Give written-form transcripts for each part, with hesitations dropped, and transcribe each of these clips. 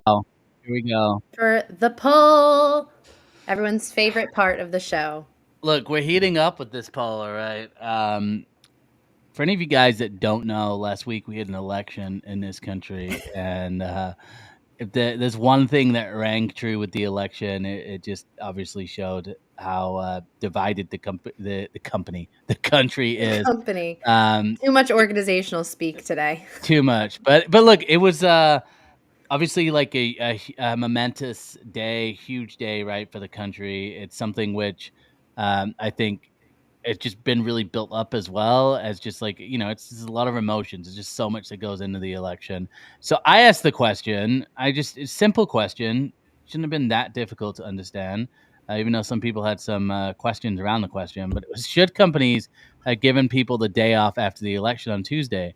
Here we go. For the poll, everyone's favorite part of the show. Look, we're heating up with this poll, all right? For any of you guys that don't know, last week we had an election in this country, and if there's one thing that rang true with the election, it just obviously showed how divided the country The is. company. Um, Too much organizational speak today. Too much, but look, it was obviously like a momentous day, huge day, right, for the country. It's something which I think it's just been really built up as well as just like, it's just a lot of emotions. There's just so much that goes into the election. So I asked the question. It's a simple question. Shouldn't have been that difficult to understand, even though some people had some questions around the question. But it was, should companies have given people the day off after the election on Tuesday?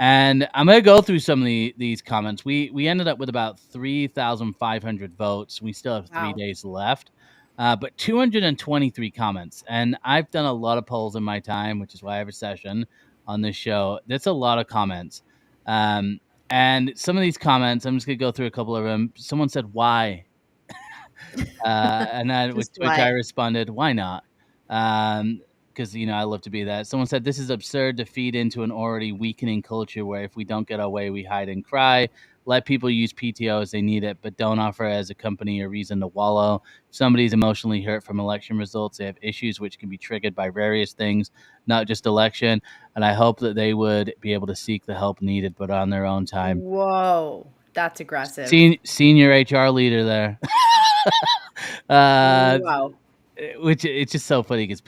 And I'm gonna go through some of these comments. We ended up with about 3,500 votes. We still have 3 Wow. days left, but 223 comments. And I've done a lot of polls in my time, which is why I have a session on this show. That's a lot of comments. Um, and some of these comments, I'm just gonna go through a couple of them. Someone said, "Why?" And then Just which I why? responded, "Why not?" Because I love to be that. Someone said this is absurd to feed into an already weakening culture where if we don't get our way, we hide and cry. Let people use PTO as they need it, but don't offer as a company a reason to wallow. If somebody's emotionally hurt from election results, they have issues which can be triggered by various things, not just election. And I hope that they would be able to seek the help needed, but on their own time. Whoa. That's aggressive. Senior HR leader there. uh, Wow. which it's just so funny because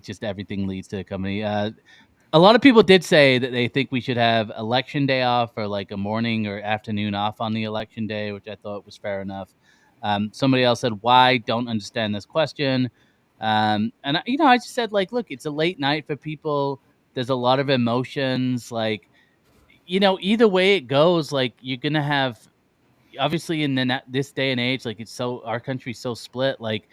just everything leads to a company. A lot of people did say that they think we should have election day off or like a morning or afternoon off on the election day, which I thought was fair enough. Somebody else said, "Why? Don't understand this question." And I just said, like, look, it's a late night for people. There's a lot of emotions. Like, either way it goes, like you're gonna have obviously in this day and age, like our country's so split. Like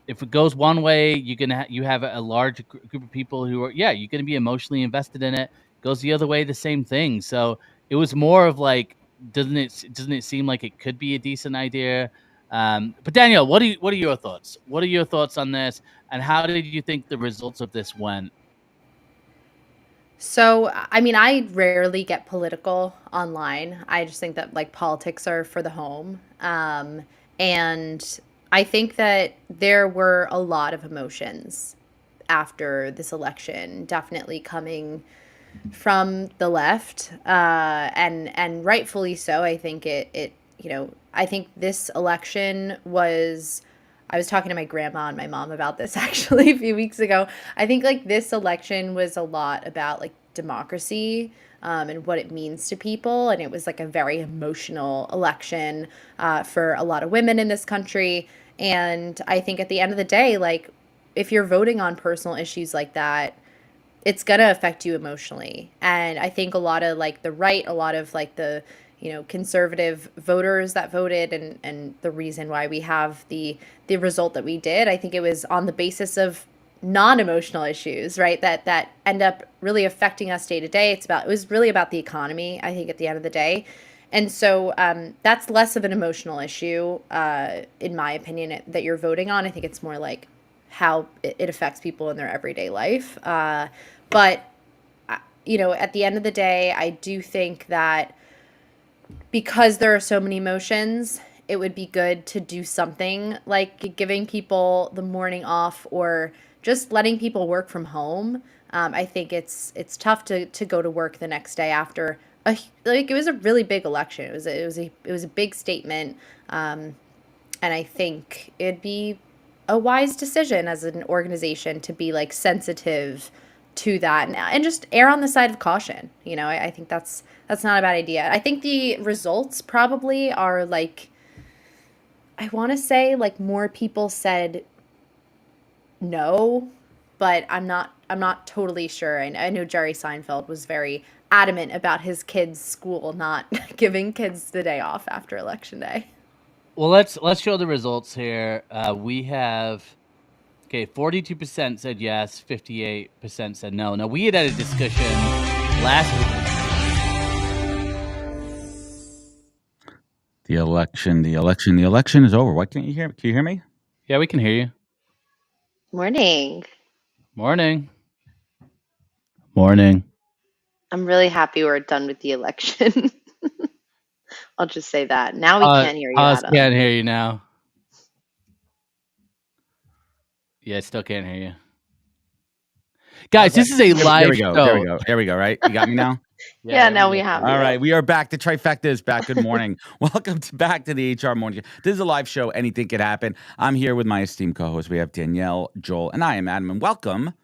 if it goes one way, you have a large group of people who are you're gonna be emotionally invested in it. Goes the other way, the same thing. So it was more of like, doesn't it seem like it could be a decent idea? But Danielle, what are your thoughts? What are your thoughts on this? And how did you think the results of this went? So, I mean, I rarely get political online. I just think that like politics are for the home. And I think that there were a lot of emotions after this election, definitely coming from the left, and rightfully so. I think I think this election was. I was talking to my grandma and my mom about this actually a few weeks ago. I think like this election was a lot about like democracy, and what it means to people, and it was like a very emotional election for a lot of women in this country. And I think at the end of the day, like if you're voting on personal issues like that, it's going to affect you emotionally. And I think a lot of like the right, a lot of like the, conservative voters that voted, and the reason why we have the result that we did, I think it was on the basis of non-emotional issues, right? That end up really affecting us day to day. It was really about the economy, I think, at the end of the day. And so that's less of an emotional issue, in my opinion, that you're voting on. I think it's more like how it affects people in their everyday life. But at the end of the day, I do think that because there are so many emotions, it would be good to do something like giving people the morning off, or just letting people work from home. I think it's tough to go to work the next day after it was a really big election. It was a big statement, and I think it'd be a wise decision as an organization to be like sensitive to that, and just err on the side of caution. I think that's not a bad idea. I think the results probably are like, I want to say like more people said no, but I'm not totally sure. I know Jerry Seinfeld was very adamant about his kids' school not giving kids the day off after election day. Well, let's show the results here. We have 42% said yes, 58% said no. Now we had a discussion last week. The election is over. Why can't you hear? Can you hear me? Yeah, we can hear you. Morning. Morning. Morning. I'm really happy we're done with the election. I'll just say that. Now we can't hear you, Pause. Adam. Can't hear you now. Yeah, still can't hear you. Guys, this is a live There we go. show. There we go. There we go. Right? You got me now? Yeah, now we have you. All right, we are back. The trifecta is back. Good morning. Welcome back to the HR Morning Show. This is a live show. Anything could happen. I'm here with my esteemed co-hosts. We have Danielle, Joel, and I am Adam. And welcome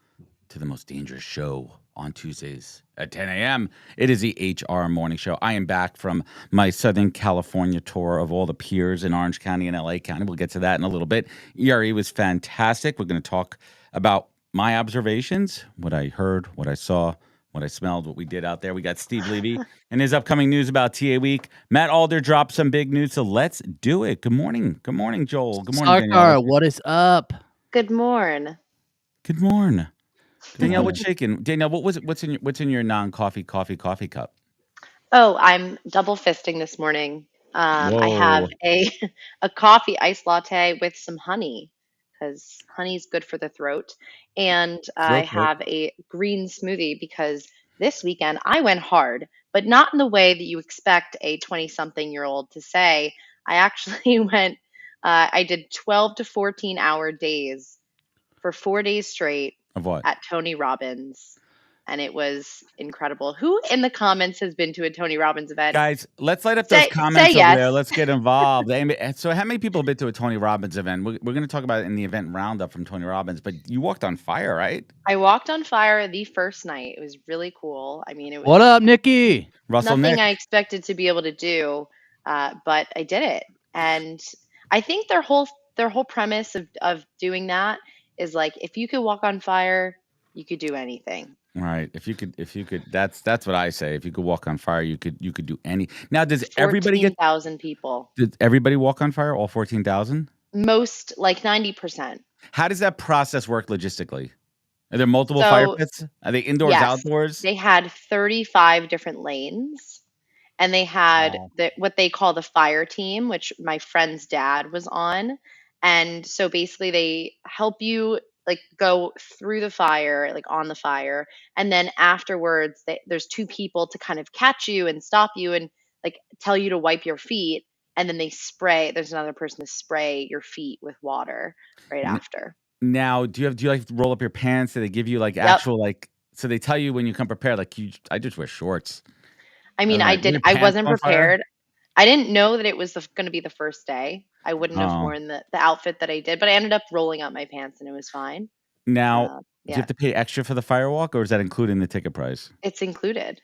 to the most dangerous show on Tuesdays at 10 a.m. It is the HR Morning Show. I am back from my Southern California tour of all the piers in Orange County and LA County. We'll get to that in a little bit. ERE was fantastic. We're going to talk about my observations, what I heard, what I saw, what I smelled, what we did out there. We got Steve Levy and his upcoming news about TAWeek. Matt Alder dropped some big news, so let's do it. Good morning. Good morning, Joel. Good morning, Danielle. What is up? Good morn. Good morning. Danielle, what's shaking? Danielle, what's in your non-coffee coffee cup? Oh, I'm double fisting this morning. I have a coffee iced latte with some honey because honey's good for the throat. And I have a green smoothie because this weekend I went hard, but not in the way that you expect a 20-something-year-old to say. I actually I did 12 to 14-hour days for 4 days straight Of what? at Tony Robbins. And it was incredible. Who in the comments has been to a Tony Robbins event? Guys, let's light up those comments over yes. there. Let's get involved. So how many people have been to a Tony Robbins event? We're going to talk about it in the event roundup from Tony Robbins, but you walked on fire, right? I walked on fire the first night. It was really cool. I mean, it was What up, Nikki? Russell nothing Nick. I expected to be able to do, but I did it. And I think their whole premise of doing that is like, if you could walk on fire, you could do anything. Right. If you could, that's what I say. If you could walk on fire, you could do any. Now, does everybody get 14,000 people? Did everybody walk on fire? All 14,000? Most, like 90%. How does that process work logistically? Are there multiple fire pits? Are they indoors, yes, outdoors? They had 35 different lanes, and they had what they call the fire team, which my friend's dad was on. And so basically they help you like go through the fire, like on the fire. And then afterwards, there's two people to kind of catch you and stop you and like tell you to wipe your feet. And then there's another person to spray your feet with water right after. Now, do you like roll up your pants? Do they give you like actual like? So they tell you when you come prepared. Like I just wear shorts. I mean, I wasn't prepared. I didn't know that it was going to be the first day. I wouldn't have worn the outfit that I did, but I ended up rolling up my pants and it was fine. Now, do you have to pay extra for the firewalk, or is that included in the ticket price? It's included.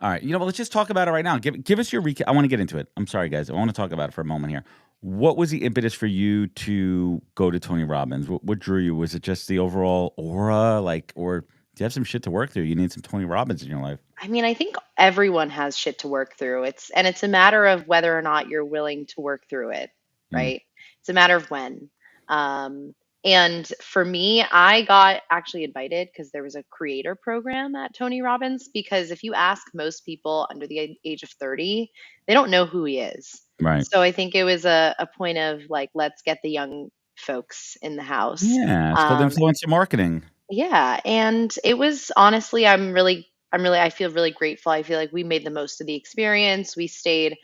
All right. Let's just talk about it right now. Give us your recap. I want to get into it. I'm sorry, guys. I want to talk about it for a moment here. What was the impetus for you to go to Tony Robbins? What drew you? Was it just the overall aura, or do you have some shit to work through? You need some Tony Robbins in your life. I mean, I think everyone has shit to work through. It's a matter of whether or not you're willing to work through it, right? It's a matter of when. And for me, I got actually invited because there was a creator program at Tony Robbins, because if you ask most people under the age of 30, they don't know who he is. Right. So I think it was a point of like, let's get the young folks in the house. Yeah, it's called influencer marketing. Yeah. And it was honestly, I feel really grateful. I feel like we made the most of the experience. We stayed,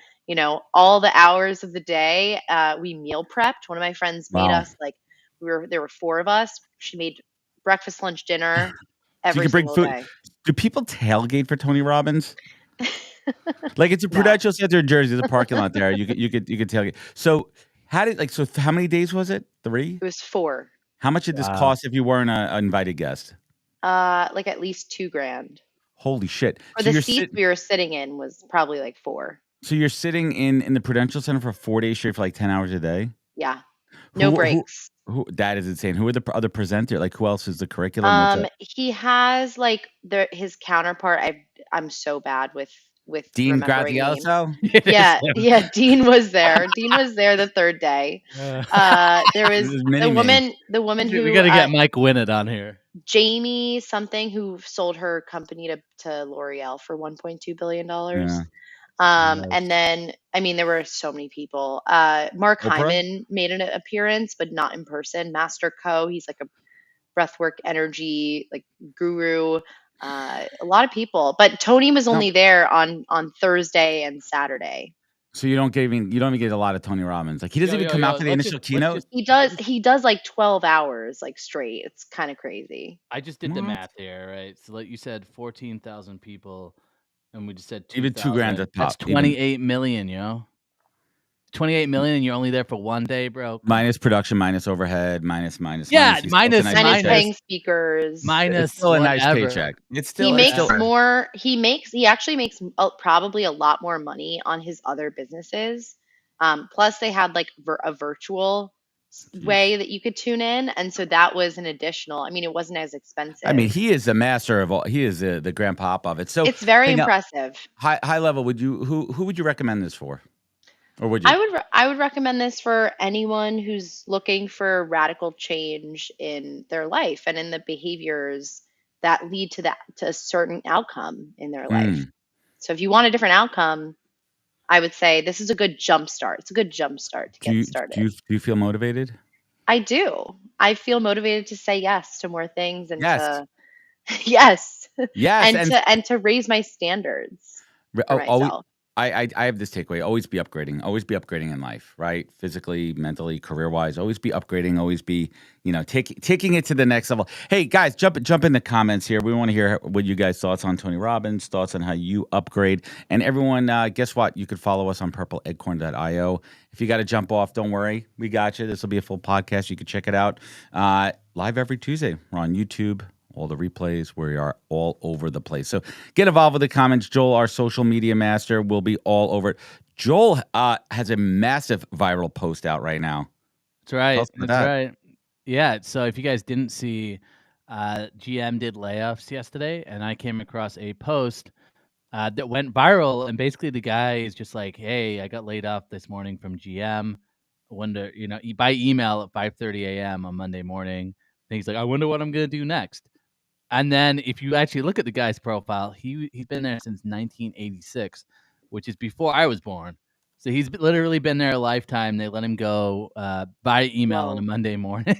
all the hours of the day. We meal prepped. One of my friends made us there were 4 of us. She made breakfast, lunch, dinner every single day. Do people tailgate for Tony Robbins? Like it's a Prudential Center in Jersey. There's a parking lot there. You could tailgate. So how many days was it? 3? It was 4. How much did this cost if you weren't an invited guest? Like at least $2,000. Holy shit! For the seats we were sitting in was probably like 4. So you're sitting in the Prudential Center for 4 days straight for like 10 hours a day? Yeah. No breaks. That is insane. Who are the other presenter? Like who else is the curriculum? He has like his counterpart. I'm so bad with Dean remembering names. Grazioso? Yeah, Dean was there. Dean was there the 3rd day. There was the woman who we got to get Mike Winnett on here. Jamie something, who sold her company to L'Oreal for $1.2 billion. And then, I mean, there were so many people. Mark Oprah? Hyman made an appearance, but not in person. Master Co, he's like a breathwork energy like guru. A lot of people, but Tony was No. only there on Thursday and Saturday. So you don't even get a lot of Tony Robbins. Like he doesn't even come out for the initial keynote. He does like 12 hours like straight. It's kind of crazy. I just did the What? math here, right? So like you said 14,000 people, and we just said Even 2,000. $2,000 a That's pop. Even 28 million, yo. 28 million, and you're only there for one day, bro. Come on. minus production, minus overhead, minus. Yeah, He's still a minus- nice Minus paycheck. paying speakers. It's minus still a nice whatever. paycheck. It's He still makes it's still, more. He actually makes probably a lot more money on his other businesses. Plus, they had like a virtual way that you could tune in, and so that was an additional. I mean, it wasn't as expensive. I mean, he is a master of all. He is the grandpop of it. So it's very hey, now, impressive. high level. Who would you recommend this for? Or would you? I would recommend this for anyone who's looking for radical change in their life and in the behaviors that lead to a certain outcome in their life. So if you want a different outcome, I would say this is a good jump start. It's a good jump start to get started. Do you feel motivated? I do. I feel motivated to say yes to more things and Yes. yes. Yes, and to raise my standards for myself. I have this takeaway. Always be upgrading. Always be upgrading in life, right? Physically, mentally, career-wise. Always be upgrading. Always be, taking it to the next level. Hey, guys, jump in the comments here. We want to hear what you guys' thoughts on Tony Robbins, thoughts on how you upgrade. And everyone, guess what? You could follow us on purpleacorn.io. If you got to jump off, don't worry. We got you. This will be a full podcast. You can check it out live every Tuesday. We're on YouTube. All the replays, we are all over the place. So get involved with the comments. Joel, our social media master, will be all over it. Joel has a massive viral post out right now. That's right. That's right. Yeah. So if you guys didn't see, GM did layoffs yesterday, and I came across a post that went viral. And basically, the guy is just like, "Hey, I got laid off this morning from GM. I wonder, by email at 5:30 a.m. on Monday morning." And he's like, "I wonder what I'm gonna do next." And then if you actually look at the guy's profile, he's been there since 1986, which is before I was born. So he's literally been there a lifetime. They let him go by email on a Monday morning.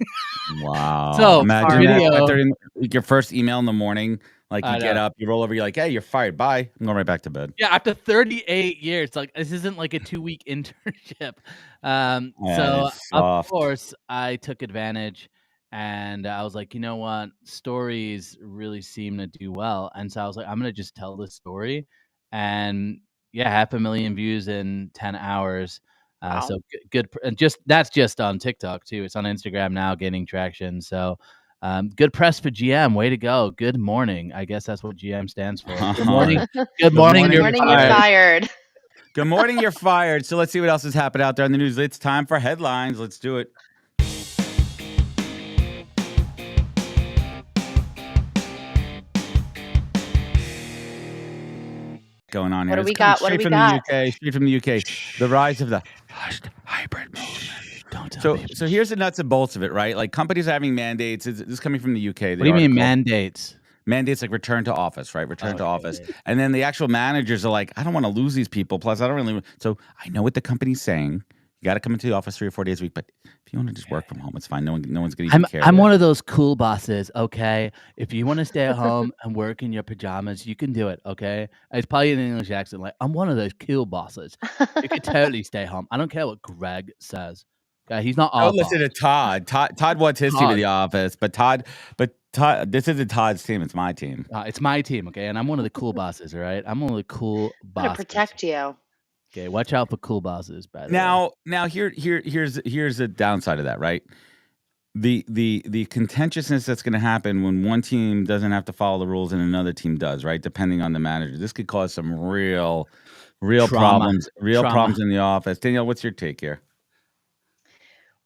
Wow. So imagine that, your first email in the morning, like you get up, you roll over, you're like, "Hey, you're fired. Bye. I'm going right back to bed." Yeah, after 38 years, like this isn't like a 2-week internship. So of course I took advantage. And I was like, you know what? Stories really seem to do well. And so I was like, I'm going to just tell this story. And yeah, 500,000 views in 10 hours. Wow. So good. And that's just on TikTok too. It's on Instagram now, gaining traction. So good press for GM. Way to go. Good morning. I guess that's what GM stands for. Good morning. Good morning. You're fired. Good morning. You're fired. So let's see what else has happened out there in the news. It's time for headlines. Let's do it. Going on here. What do we got? Straight from the UK. The rise of the hybrid movement. Don't tell me. So here's the nuts and bolts of it, right? Like companies are having mandates. This is coming from the UK. What do you mean mandates? Mandates like return to office, right? Return to office. And then the actual managers are like, I don't want to lose these people. Plus, I don't really. So I know what the company's saying. You got to come into the office 3 or 4 days a week, but if you want to just work from home, it's fine. No one's going to even care. I'm one of those cool bosses, okay? If you want to stay at home and work in your pajamas, you can do it, okay? It's probably an English accent. Like, I'm one of those cool bosses. You could totally stay home. I don't care what Greg says. Okay, he's not our boss. Listen to Todd. Todd wants his team in the office, but Todd, this isn't Todd's team. It's my team. It's my team, okay? And I'm one of the cool bosses, all right? I'm one of the cool bosses. I'm gonna protect you. Okay, watch out for cool bosses. By the way. Now here's the downside of that, right? The contentiousness that's going to happen when one team doesn't have to follow the rules and another team does, right? Depending on the manager, this could cause some real problems, problems in the office. Danielle, what's your take here?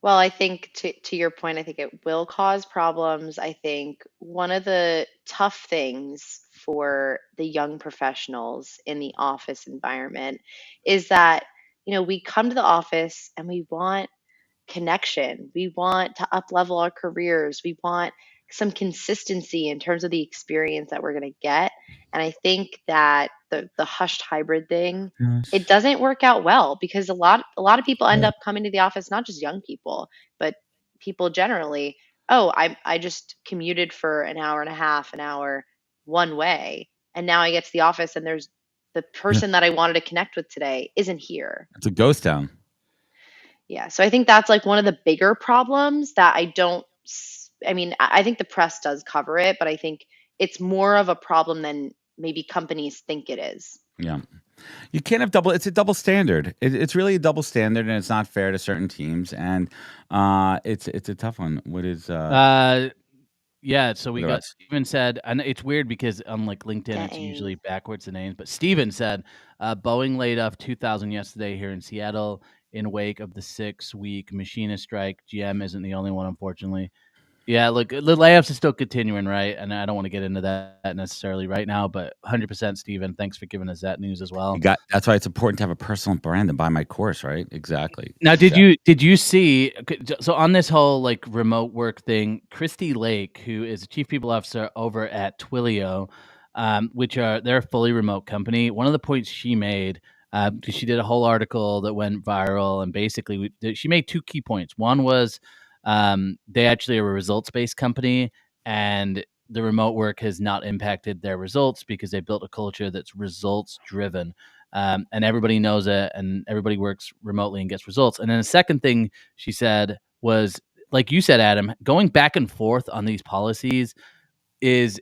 Well, I think to your point, I think it will cause problems. I think one of the tough things for the young professionals in the office environment is that, we come to the office and we want connection. We want to up level our careers. We want some consistency in terms of the experience that we're going to get. And I think that the hushed hybrid thing, it doesn't work out well because a lot of people end up coming to the office, not just young people, but people generally. Oh, I just commuted for an hour and a half, an hour one way, and now I get to the office and there's the person that I wanted to connect with today isn't here. It's a ghost town. Yeah, so I think that's like one of the bigger problems that I mean, I think the press does cover it, but I think it's more of a problem than maybe companies think it is. Yeah. You can't have it's a double standard. It's really a double standard, and it's not fair to certain teams. And it's a tough one. What is yeah, so we the got rest? Steven said, and it's weird because unlike LinkedIn, it's usually backwards the names. But Steven said, Boeing laid off 2,000 yesterday here in Seattle in wake of the 6-week machinist strike. GM isn't the only one, unfortunately. Yeah, look, the layoffs are still continuing, right? And I don't want to get into that necessarily right now, but 100%, Steven, thanks for giving us that news as well. That's why it's important to have a personal brand and buy my course, right? Exactly. Now, did you see? So on this whole like remote work thing, Christy Lake, who is a chief people officer over at Twilio, they're a fully remote company. One of the points she made, because she did a whole article that went viral, and basically she made 2 key points. One was they actually are a results-based company, and the remote work has not impacted their results because they built a culture that's results-driven. And everybody knows it, and everybody works remotely and gets results. And then the second thing she said was, like you said, Adam, going back and forth on these policies is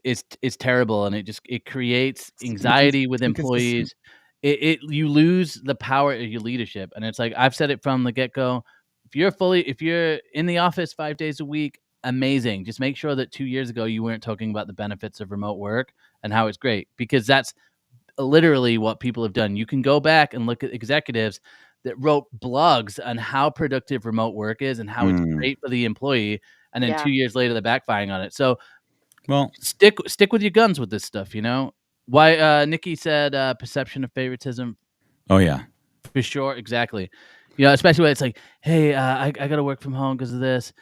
terrible, and it creates anxiety with employees. You lose the power of your leadership, and it's like I've said it from the get-go. If you're in the office 5 days a week, amazing. Just make sure that 2 years ago you weren't talking about the benefits of remote work and how it's great, because that's literally what people have done. You can go back and look at executives that wrote blogs on how productive remote work is and how it's great for the employee, and then 2 years later they're backfiring on it. So, well, stick with your guns with this stuff. Why? Nikki said perception of favoritism. Oh yeah, for sure, exactly. Especially when it's like, hey, I got to work from home because of this.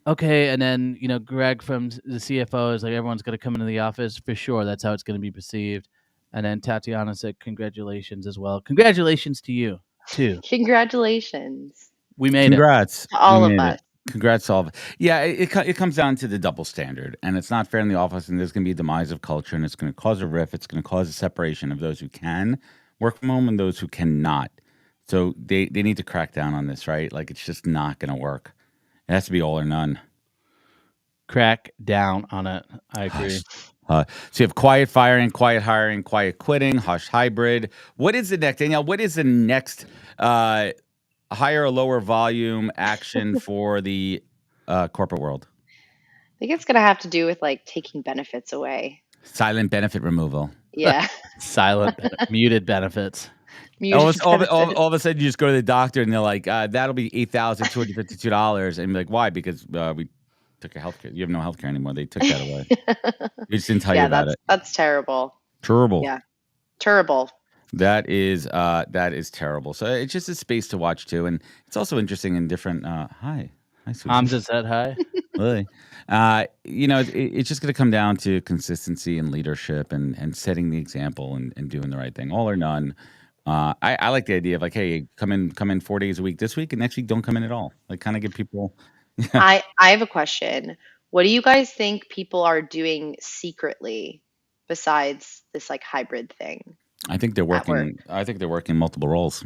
Okay, and then Greg from the CFO is like, everyone's got to come into the office for sure. That's how it's going to be perceived. And then Tatiana said, congratulations as well. Congratulations to you too. Congratulations. We made Congrats. it. To all of us. Congrats to all of it. Yeah, it comes down to the double standard, and it's not fair in the office, and there's going to be a demise of culture, and it's going to cause a rift. It's going to cause a separation of those who can work from home and those who cannot. So they need to crack down on this, right? Like, it's just not going to work. It has to be all or none. Crack down on it. I agree. So you have quiet firing, quiet hiring, quiet quitting, hush hybrid. What is the next, Danielle? What is the next higher or lower volume action for the corporate world? I think it's going to have to do with like taking benefits away. Silent benefit removal. Yeah. Silent, muted benefits. All of a sudden, you just go to the doctor and they're like, that'll be $8,252. And be like, why? Because we took your healthcare. You have no healthcare anymore. They took that away. We just didn't tell you about it. That's terrible. Terrible. Yeah. Terrible. That is terrible. So it's just a space to watch too. And it's also interesting in different hi. Hi, Susan. Hamza said hi. Really? It's just going to come down to consistency and leadership and setting the example and doing the right thing. All or none. I like the idea of like, hey, come in 4 days a week this week, and next week don't come in at all. Like, kind of give people. I have a question. What do you guys think people are doing secretly besides this like hybrid thing? I think they're working. I think they're working multiple roles.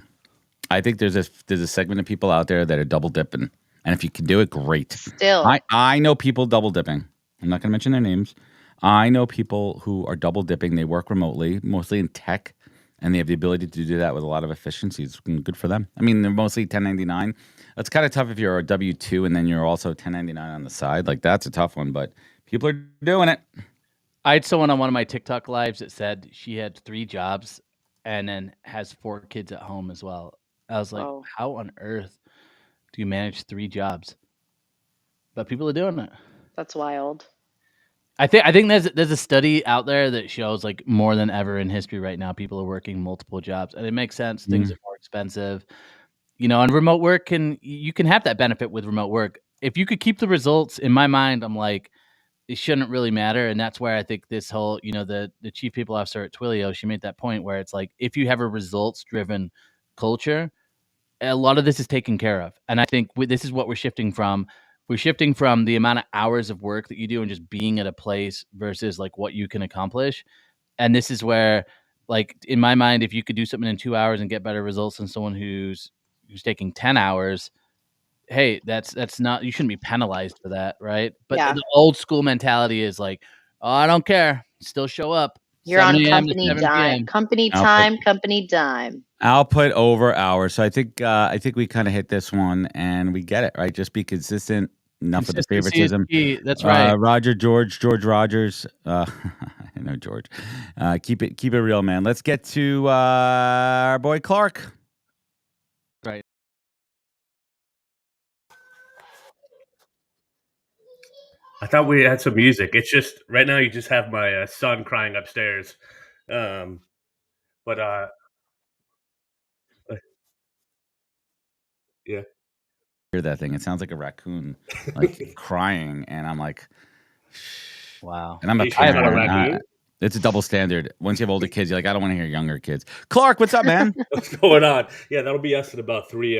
I think there's a segment of people out there that are double dipping, and if you can do it, great. Still, I know people double dipping. I'm not going to mention their names. I know people who are double dipping. They work remotely, mostly in tech. And they have the ability to do that with a lot of efficiency. It's good for them. I mean, they're mostly 1099. It's kind of tough if you're a W-2 and then you're also 1099 on the side. Like, that's a tough one, but people are doing it. I had someone on one of my TikTok lives that said she had 3 jobs and then has 4 kids at home as well. I was like, how on earth do you manage 3 jobs? But people are doing it. That's wild. I think there's a study out there that shows like more than ever in history right now, people are working multiple jobs, and it makes sense. Things are more expensive. and remote work you can have that benefit with remote work. If you could keep the results, in my mind, I'm like, it shouldn't really matter. And that's where I think this whole, the chief people officer at Twilio, she made that point where it's like, if you have a results driven culture, a lot of this is taken care of. And I think this is what we're shifting from. We're shifting from the amount of hours of work that you do and just being at a place versus like what you can accomplish. And this is where, like, in my mind, if you could do something in 2 hours and get better results than someone who's taking 10 hours, hey, that's not, you shouldn't be penalized for that, right? But Yeah. the old school mentality is like, oh, I don't care, still show up. You're 7 on a.m. to company 7 dime. p.m. Company Output. time, company dime. Output over hours. So I think we kind of hit this one, and we get it, right? Just be consistent. Enough of the Consistency is favoritism. key. That's right. George Rogers. I know George. Keep it real, man. Let's get to our boy Clark. Right. I thought we had some music. It's just right now you just have my son crying upstairs. But yeah. Hear that thing? It sounds like a raccoon, like crying, and I'm like, wow. And I'm a Are you sure it's not a parent. raccoon? It's a double standard. Once you have older kids, you're like, I don't want to hear younger kids. Clark, what's up, man? What's going on? Yeah, that'll be us in about 3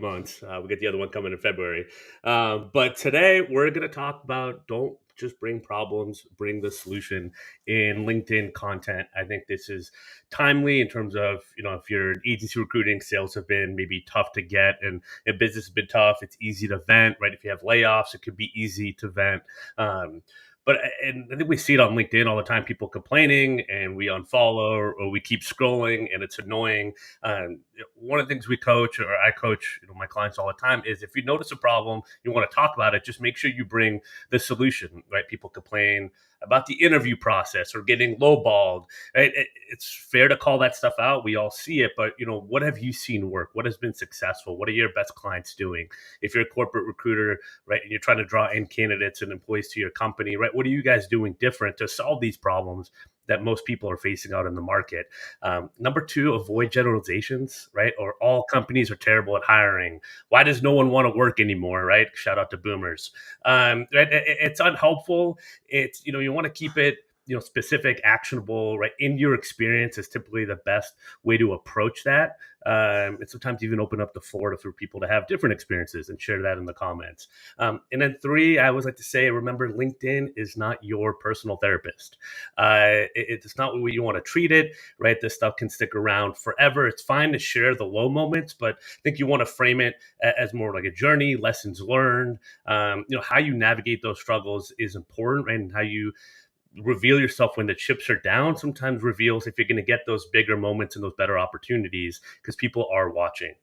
months. We get the other one coming in February. But today we're going to talk about don't just bring problems, bring the solution in LinkedIn content. I think this is timely in terms of, if you're agency recruiting, sales have been maybe tough to get, and if business has been tough, it's easy to vent, right? If you have layoffs, it could be easy to vent. And I think we see it on LinkedIn all the time, people complaining, and we unfollow or we keep scrolling, and it's annoying. One of the things we coach, or I coach my clients all the time, is if you notice a problem, you want to talk about it, just make sure you bring the solution, right? People complain about the interview process or getting lowballed, right? It's fair to call that stuff out. We all see it, but what have you seen work? What has been successful? What are your best clients doing? If you're a corporate recruiter, right, and you're trying to draw in candidates and employees to your company, right, what are you guys doing different to solve these problems that most people are facing out in the market? Number two, avoid generalizations, right? Or all companies are terrible at hiring. Why does no one want to work anymore, right? Shout out to boomers. Right? It's unhelpful. It's, you want to keep it, specific, actionable, right? In your experience is typically the best way to approach that. And sometimes even open up the floor for people to have different experiences and share that in the comments. And then three, I always like to say, remember, LinkedIn is not your personal therapist. It's not what you want to treat it, right? This stuff can stick around forever. It's fine to share the low moments, but I think you want to frame it as more like a journey, lessons learned. How you navigate those struggles is important, right? And how you reveal yourself when the chips are down sometimes reveals if you're going to get those bigger moments and those better opportunities, because people are watching.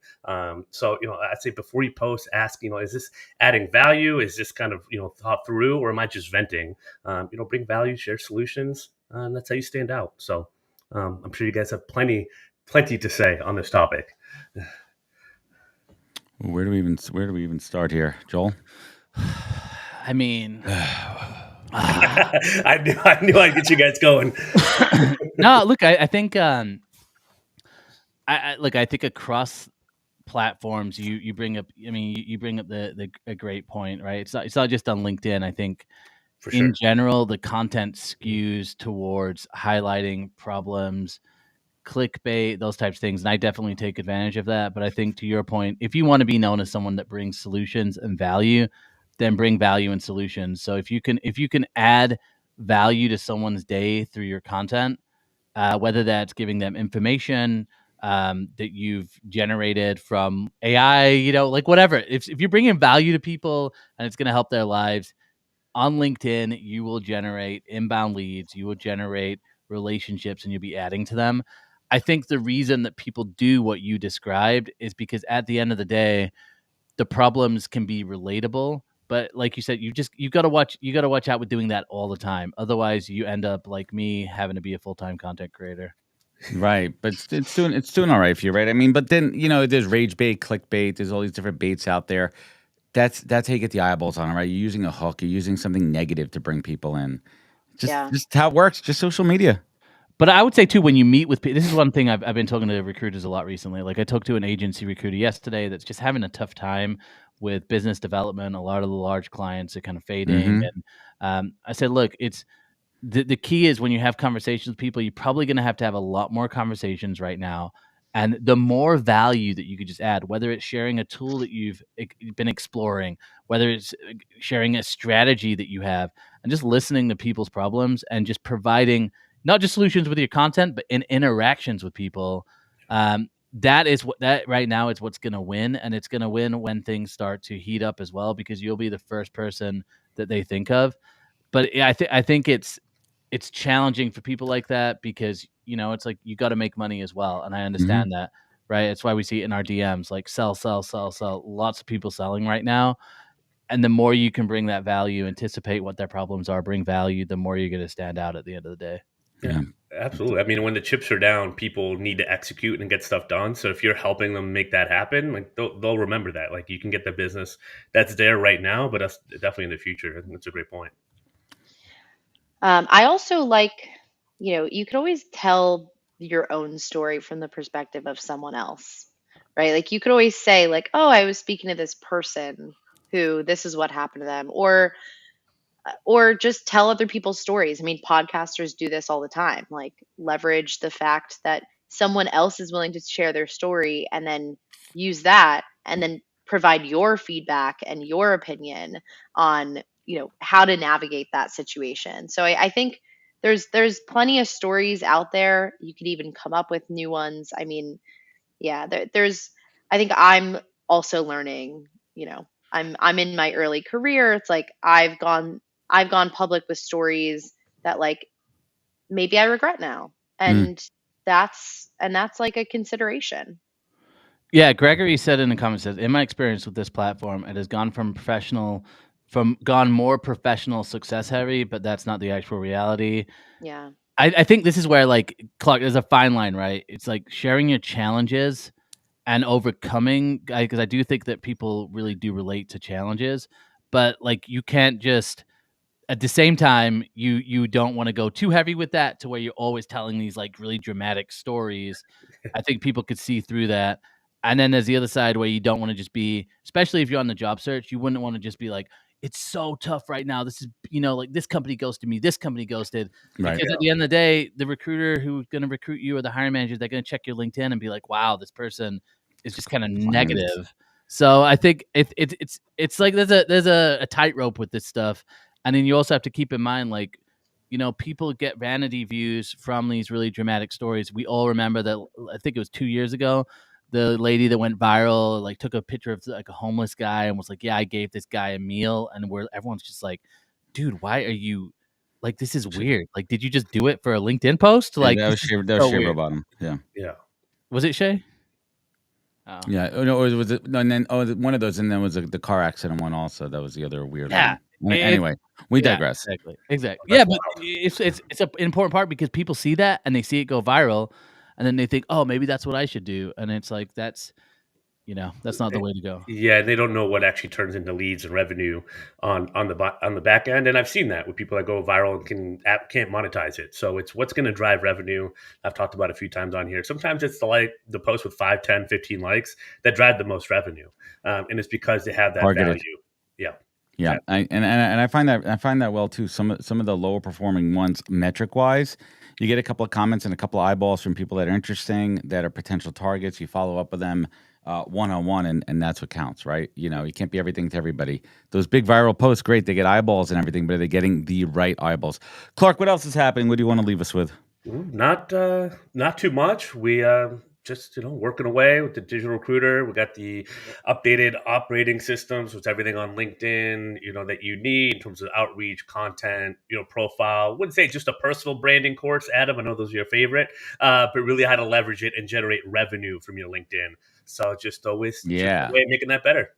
So I'd say before you post, ask, is this adding value? Is this kind of thought through, or am I just venting? Bring value, share solutions, and that's how you stand out. So I'm sure you guys have plenty to say on this topic. Where do we even start here, Joel? I mean, I knew I'd get you guys going. no, look, I think I think across platforms you bring up, you bring up a great point, right? It's not just on LinkedIn. I think For in sure. general the content skews towards highlighting problems, clickbait, those types of things, and I definitely take advantage of that. But I think, to your point, if you want to be known as someone that brings solutions and value, then bring value and solutions. So if you can add value to someone's day through your content, whether that's giving them information that you've generated from AI, like whatever, if you're bringing value to people and it's going to help their lives, on LinkedIn, you will generate inbound leads, you will generate relationships, and you'll be adding to them. I think the reason that people do what you described is because at the end of the day, the problems can be relatable. But like you said, you got to watch out with doing that all the time. Otherwise, you end up like me, having to be a full-time content creator. Right, but it's doing all right for you, right? I mean, but then there's rage bait, clickbait. There's all these different baits out there. That's how you get the eyeballs on it, right? You're using a hook. You're using something negative to bring people in. Just how it works. Just social media. But I would say too, when you meet with people, this is one thing I've been talking to recruiters a lot recently. Like I talked to an agency recruiter yesterday that's just having a tough time with business development. A lot of the large clients are kind of fading, and I said, look, it's the key is when you have conversations with people, you're probably going to have a lot more conversations right now. And the more value that you could just add, whether it's sharing a tool that you've been exploring, whether it's sharing a strategy that you have, and just listening to people's problems and just providing not just solutions with your content, but in interactions with people. That is what that right now is what's going to win. And it's going to win when things start to heat up as well, because you'll be the first person that they think of. But yeah, I think it's challenging for people like that because, it's like you got to make money as well. And I understand that, right? It's why we see it in our DMs, like sell, sell, sell, sell. Lots of people selling right now. And the more you can bring that value, anticipate what their problems are, bring value, the more you're going to stand out at the end of the day. Yeah, absolutely. I mean, when the chips are down, people need to execute and get stuff done. So if you're helping them make that happen, like they'll remember that. Like you can get the business that's there right now, but that's definitely in the future. And that's a great point. I also like, you could always tell your own story from the perspective of someone else, right? Like you could always say like, oh, I was speaking to this person who this is what happened to them, or just tell other people's stories. I mean, podcasters do this all the time, like leverage the fact that someone else is willing to share their story and then use that and then provide your feedback and your opinion on, how to navigate that situation. So I think there's plenty of stories out there. You could even come up with new ones. I mean, yeah, I think I'm also learning, I'm in my early career. It's like I've gone public with stories that like maybe I regret now. And that's like a consideration. Yeah, Gregory said in the comments, says, in my experience with this platform, it has gone gone more professional, success heavy, but that's not the actual reality. Yeah. I think this is where, like, Clark, there's a fine line, right? It's like sharing your challenges and overcoming, because I do think that people really do relate to challenges, but like you can't just at the same time you don't want to go too heavy with that to where you're always telling these like really dramatic stories. I think people could see through that. And then there's the other side where you don't want to just be, especially if you're on the job search, you wouldn't want to just be like, it's so tough right now. This is, like this company ghosted me, this company ghosted. Right. Because at the end of the day, the recruiter who's going to recruit you or the hiring manager, they're going to check your LinkedIn and be like, wow, this person is just kind of negative. So I think it's like there's a tightrope with this stuff. And then you also have to keep in mind, like, people get vanity views from these really dramatic stories. We all remember that, I think it was 2 years ago, the lady that went viral, like took a picture of like a homeless guy and was like, yeah, I gave this guy a meal. And everyone's just like, dude, why are you like, this is weird. Like, did you just do it for a LinkedIn post? Like, that was Shea Bottom. Yeah. Yeah. Was it Shay? Oh. Yeah. No, was it? No, and then one of those, and then was the car accident one also. That was the other weird one. Anyway, we digress. Exactly. Yeah, but it's an important part because people see that and they see it go viral, and then they think, oh, maybe that's what I should do, and it's like that's not the way to go. Yeah, they don't know what actually turns into leads and revenue on the back end, and I've seen that with people that go viral and can't monetize it. So it's what's going to drive revenue. I've talked about it a few times on here. Sometimes it's the post with 5, 10, 15 likes that drive the most revenue, and it's because they have that Targeted value. Yeah. Yeah, I find that well too. Some of the lower performing ones, metric wise, you get a couple of comments and a couple of eyeballs from people that are interesting, that are potential targets. You follow up with them one-on-one, and that's what counts, right? You can't be everything to everybody. Those big viral posts, great, they get eyeballs and everything, but are they getting the right eyeballs? Clark, what else is happening? What do you want to leave us with? Not too much. We just working away with the digital recruiter. We got the updated operating systems, which everything on LinkedIn, that you need in terms of outreach, content, profile. Wouldn't say just a personal branding course, Adam. I know those are your favorite, but really how to leverage it and generate revenue from your LinkedIn. So just always making that better.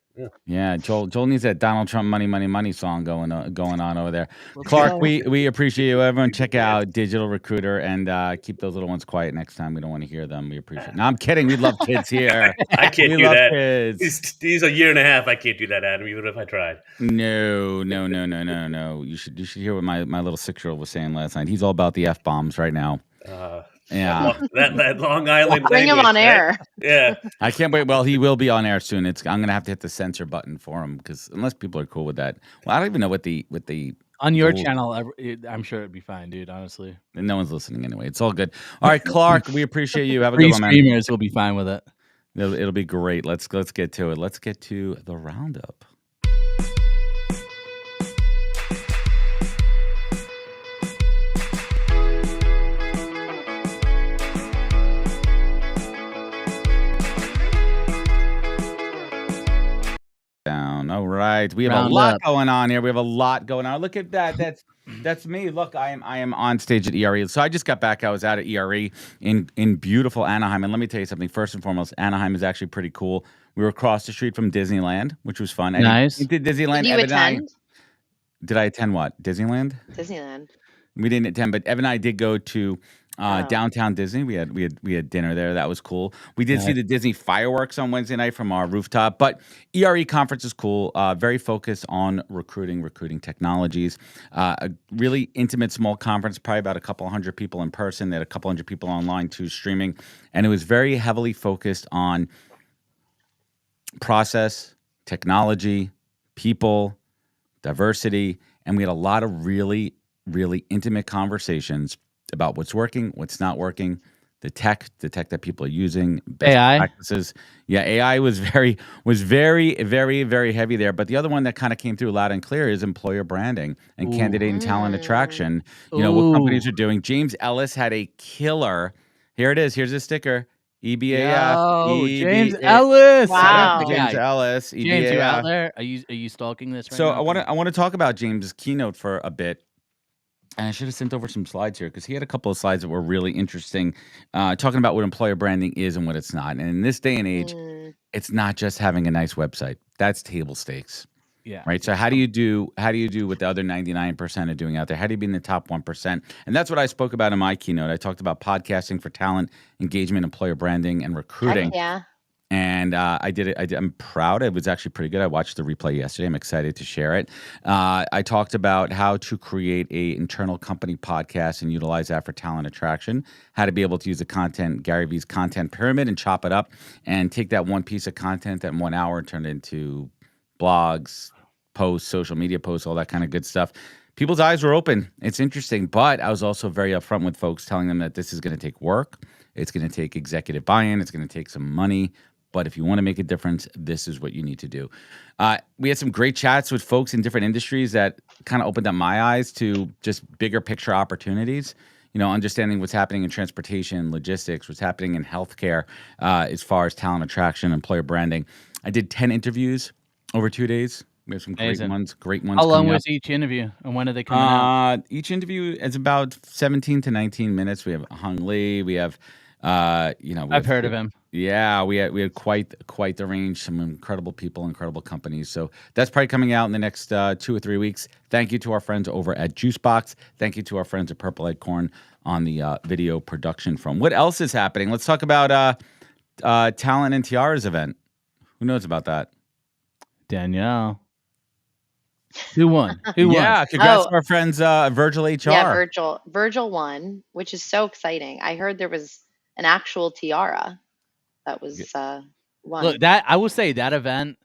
Yeah, Joel needs that Donald Trump money song going on over there. Clark, we appreciate you. Everyone check out Digital Recruiter and keep those little ones quiet next time. We don't want to hear them. We appreciate it. No, I'm kidding. We love kids here. I can't do that. Kids. He's a year and a half. I can't do that, Adam, even if I tried. No. You should hear what my little 6-year-old was saying last night. He's all about the F-bombs right now. Yeah. That Long Island Bring him language, on right? air. Yeah. I can't wait. Well, he will be on air soon. I'm gonna have to hit the censor button for him because unless people are cool with that, well, I don't even know what the On your rules- channel, I'm sure it'd be fine, dude. Honestly, and no one's listening anyway. It's all good. All right, Clark, we appreciate you. Have a free good one, man. streamers will be fine with it. It'll be great. Let's get to it. Let's get to the roundup. Down. All right. We have Round a lot up. going on here. We have a lot going on. Look at that. That's me. Look, I am on stage at ERE. So I just got back. I was out at ERE in beautiful Anaheim. And let me tell you something. First and foremost, Anaheim is actually pretty cool. We were across the street from Disneyland, which was fun. Nice. Did Disneyland. Did you Evan and I- attend did I attend what? Disneyland? Disneyland? We didn't attend, but Evan and I did go to downtown Disney. We had dinner there. That was cool. We did see the Disney fireworks on Wednesday night from our rooftop. But ERE conference is cool. Very focused on recruiting technologies. A really intimate, small conference. Probably about a couple hundred people in person. They had a couple hundred people online too, streaming, and it was very heavily focused on process, technology, people, diversity, and we had a lot of really, really intimate conversations about what's working, what's not working, the tech that people are using, best AI practices. Yeah, AI was very, very, very heavy there. But the other one that kind of came through loud and clear is employer branding and candidate and talent attraction. You know, what companies are doing. James Ellis had a killer. Here it is. Here's a sticker. EBAF. Yo, James Ellis. Wow. James Ellis. James, you EBAF. out there? Are you stalking this right So now? I want to talk about James' keynote for a bit. And I should have sent over some slides here because he had a couple of slides that were really interesting, talking about what employer branding is and what it's not. And in this day and age, it's not just having a nice website. That's table stakes. Yeah. Right. So how do you do what the other 99% are doing out there? How do you be in the top 1%? And that's what I spoke about in my keynote. I talked about podcasting for talent, engagement, employer branding, and recruiting. Heck yeah. And I did it. I'm proud. It was actually pretty good. I watched the replay yesterday. I'm excited to share it. I talked about how to create a internal company podcast and utilize that for talent attraction. How to be able to use the content, Gary Vee's content pyramid, and chop it up and take that one piece of content that in 1 hour and turn it into blogs, posts, social media posts, all that kind of good stuff. People's eyes were open. It's interesting, but I was also very upfront with folks, telling them that this is going to take work. It's going to take executive buy-in. It's going to take some money. But if you want to make a difference, this is what you need to do. We had some great chats with folks in different industries that kind of opened up my eyes to just bigger picture opportunities. You know, understanding what's happening in transportation, logistics, what's happening in healthcare, as far as talent attraction, employer branding. I did 10 interviews over 2 days. We have some Amazing. great ones. How long coming was up. each interview, and when are they coming out? Each interview is about 17 to 19 minutes. We have Hung Lee. We have, I've heard of him. Yeah, we had quite the range. Some incredible people, incredible companies. So that's probably coming out in the next 2 or 3 weeks. Thank you to our friends over at Juicebox. Thank you to our friends at Purple Acorn on the video production front. What else is happening? Let's talk about Talent and Tiara's event. Who knows about that? Danielle. Who won? Yeah, congrats to our friends Virgil HR. Yeah, Virgil won, which is so exciting. I heard there was an actual tiara that was won. Look, that I will say that event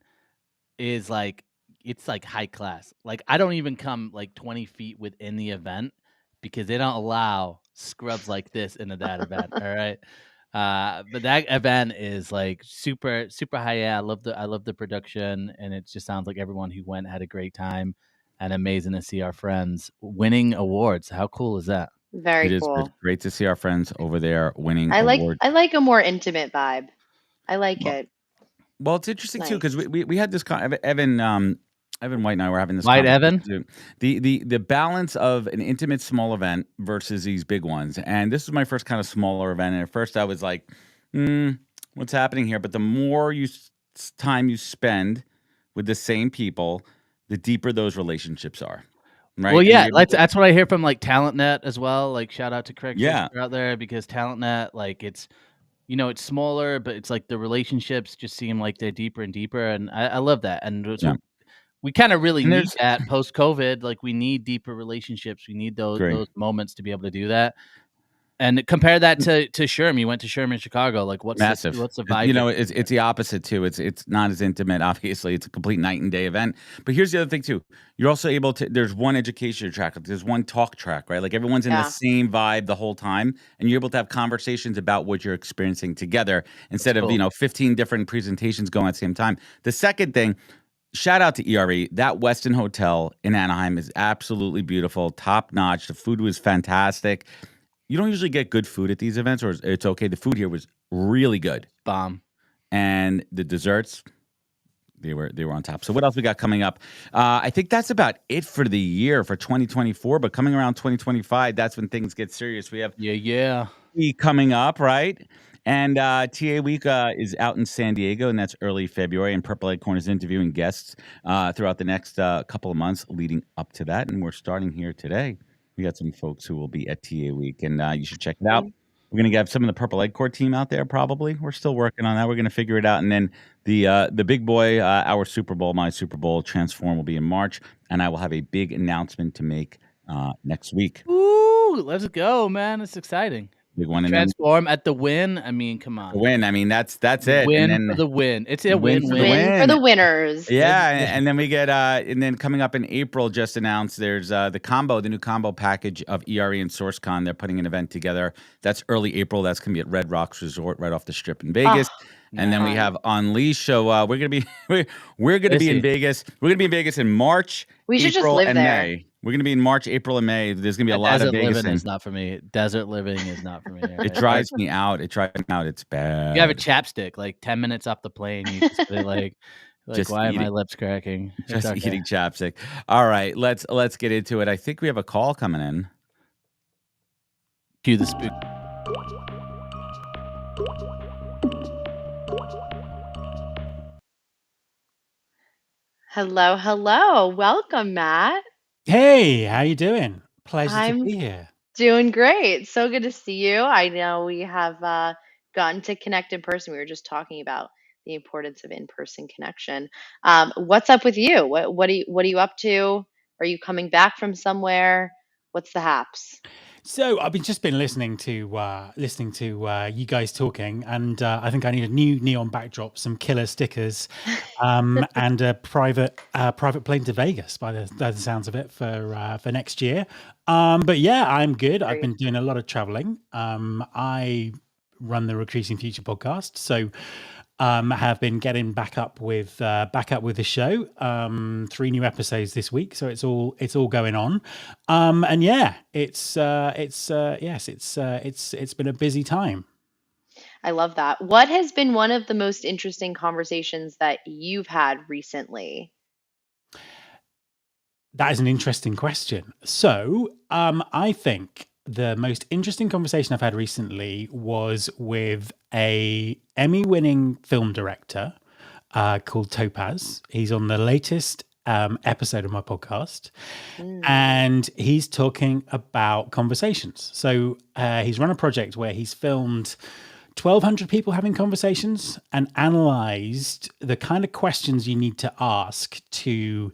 is like, it's like high class. Like, I don't even come like 20 feet within the event because they don't allow scrubs like this into that event. All right. But that event is like super high. Yeah, I love the production, and it just sounds like everyone who went had a great time, and amazing to see our friends winning awards. How cool is that? Very It cool. is great to see our friends over there winning I awards. like a more intimate vibe. I like it. Well, it's interesting too Nice. because we had this Evan White and I were having this White conversation too. The balance of an intimate small event versus these big ones. And this was my first kind of smaller event. And at first I was like, what's happening here? But the more time you spend with the same people, the deeper those relationships are. Right. Well, And yeah, you're able to- that's what I hear from like TalentNet as well. Like, shout out to Craig Yeah. Fisher out there, because TalentNet, like, it's, it's smaller, but it's like the relationships just seem like they're deeper and deeper, and I love that. And so Yeah. we kind of really And need there's- that post-COVID. Like, we need deeper relationships. We need those Great. moments to be able to do that. And compare that to Sherm. You went to Sherm in Chicago. Like, what's Massive. what's the vibe? You know, it's the opposite too. It's not as intimate. Obviously, it's a complete night and day event. But here's the other thing too. You're also able to. There's one education track. There's one talk track, right? Like everyone's in the Yeah. same vibe the whole time, and you're able to have conversations about what you're experiencing together instead of cool. 15 different presentations going at the same time. The second thing. Shout out to ERE. That Westin Hotel in Anaheim is absolutely beautiful, top notch. The food was fantastic. You don't usually get good food at these events, or it's okay. The food here was really good, Bomb. and the desserts, they were on top. So what else we got coming up? I think that's about it for the year for 2024. But coming around 2025, that's when things get serious. We have Yeah. week coming up, right? And TAWeek is out in San Diego, and that's early February. And Purple Acorn is interviewing guests throughout the next couple of months leading up to that. And we're starting here today. We got some folks who will be at TAWeek, and you should check it out. We're going to have some of the Purple Acorn team out there probably. We're still working on that. We're going to figure it out. And then the big boy, our Super Bowl, my Super Bowl Transform will be in March. And I will have a big announcement to make next week. Ooh, let's go, man. It's exciting. Big one. Transform at the win. I mean, come on. The win. I mean, that's it. Win and then, for the win. It's a win win-win. for the Win for the winners. Yeah, and then we get and then coming up in April, just announced there's the new combo package of ERE and SourceCon. They're putting an event together. That's early April. That's gonna be at Red Rocks Resort right off the Strip in Vegas. And then we have Unleash. So we're gonna be we're gonna be in Vegas. We're gonna be in Vegas in March. We should April, just live and there. May. We're gonna be in March, April, and May. There's gonna be a lot of Vegas. Living is not for me. Desert living is not for me. Right? It drives me out. It drives me out. It's bad. You have a chapstick. Like 10 minutes off the plane, you just put it like Just why eating. are my lips cracking? Just eating chapstick. All right, let's get into it. I think we have a call coming in. Cue the spook. Hello. Welcome, Matt. Hey, how you doing? Pleasure I'm to be here. doing great. So good to see you. I know we have gotten to connect in person. We were just talking about the importance of in-person connection. What's up with you? What are you up to? Are you coming back from somewhere? What's the haps? So I've just been listening to you guys talking, and I think I need a new neon backdrop, some killer stickers, and a private plane to Vegas by the sounds of it for next year. But yeah, I'm good. I've been doing a lot of traveling. I run the Recruiting Future podcast, so have been getting back up with the show. 3 new episodes this week, so it's all going on. And yeah, it's been a busy time. I love that. What has been one of the most interesting conversations that you've had recently? That is an interesting question. So I think the most interesting conversation I've had recently was with a Emmy-winning film director called Topaz. He's on the latest episode of my podcast, and he's talking about conversations. So he's run a project where he's filmed 1,200 people having conversations and analyzed the kind of questions you need to ask to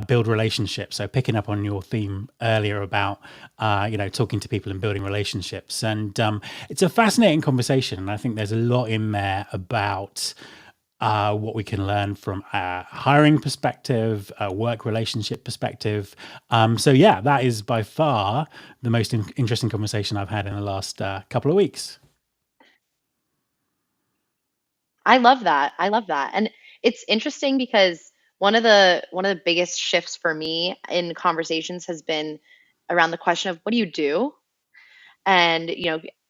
build relationships. So picking up on your theme earlier about, talking to people and building relationships. And it's a fascinating conversation. And I think there's a lot in there about what we can learn from a hiring perspective, a work relationship perspective. So yeah, that is by far the most interesting conversation I've had in the last couple of weeks. I love that. And it's interesting because one of the biggest shifts for me in conversations has been around the question of what do you do? And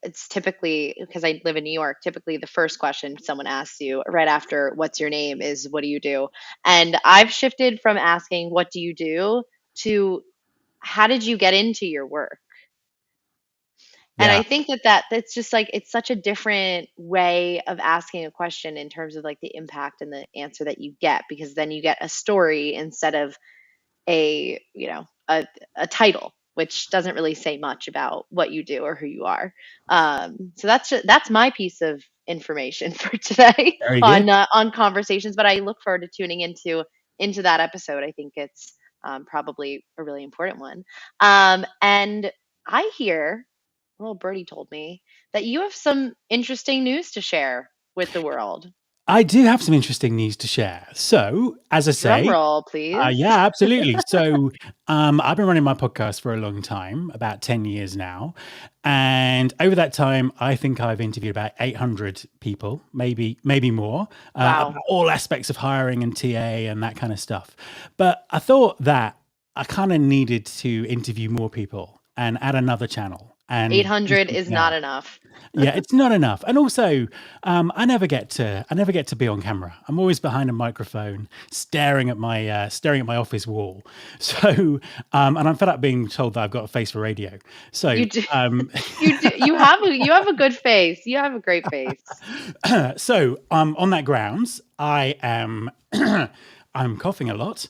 it's typically, because I live in New York, typically the first question someone asks you right after what's your name is what do you do? And I've shifted from asking what do you do to how did you get into your work? And I think that's just like, it's such a different way of asking a question in terms of like the impact and the answer that you get, because then you get a story instead of a title, which doesn't really say much about what you do or who you are. So that's my piece of information for today on conversations, but I look forward to tuning into that episode. I think it's probably a really important one. And I hear little birdie told me that you have some interesting news to share with the world. I do have some interesting news to share. So, as I Drum say, roll, please. yeah, absolutely. So, I've been running my podcast for a long time, about 10 years now. And over that time, I think I've interviewed about 800 people, maybe more, Wow. about all aspects of hiring and TA and that kind of stuff. But I thought that I kind of needed to interview more people and add another channel. And 800 is not enough. yeah, it's not enough. And also, I never get to be on camera. I'm always behind a microphone, staring at my office wall. So, and I'm fed up being told that I've got a face for radio. So, You do. You have a good face. You have a great face. So, on that grounds, I am I'm coughing a lot.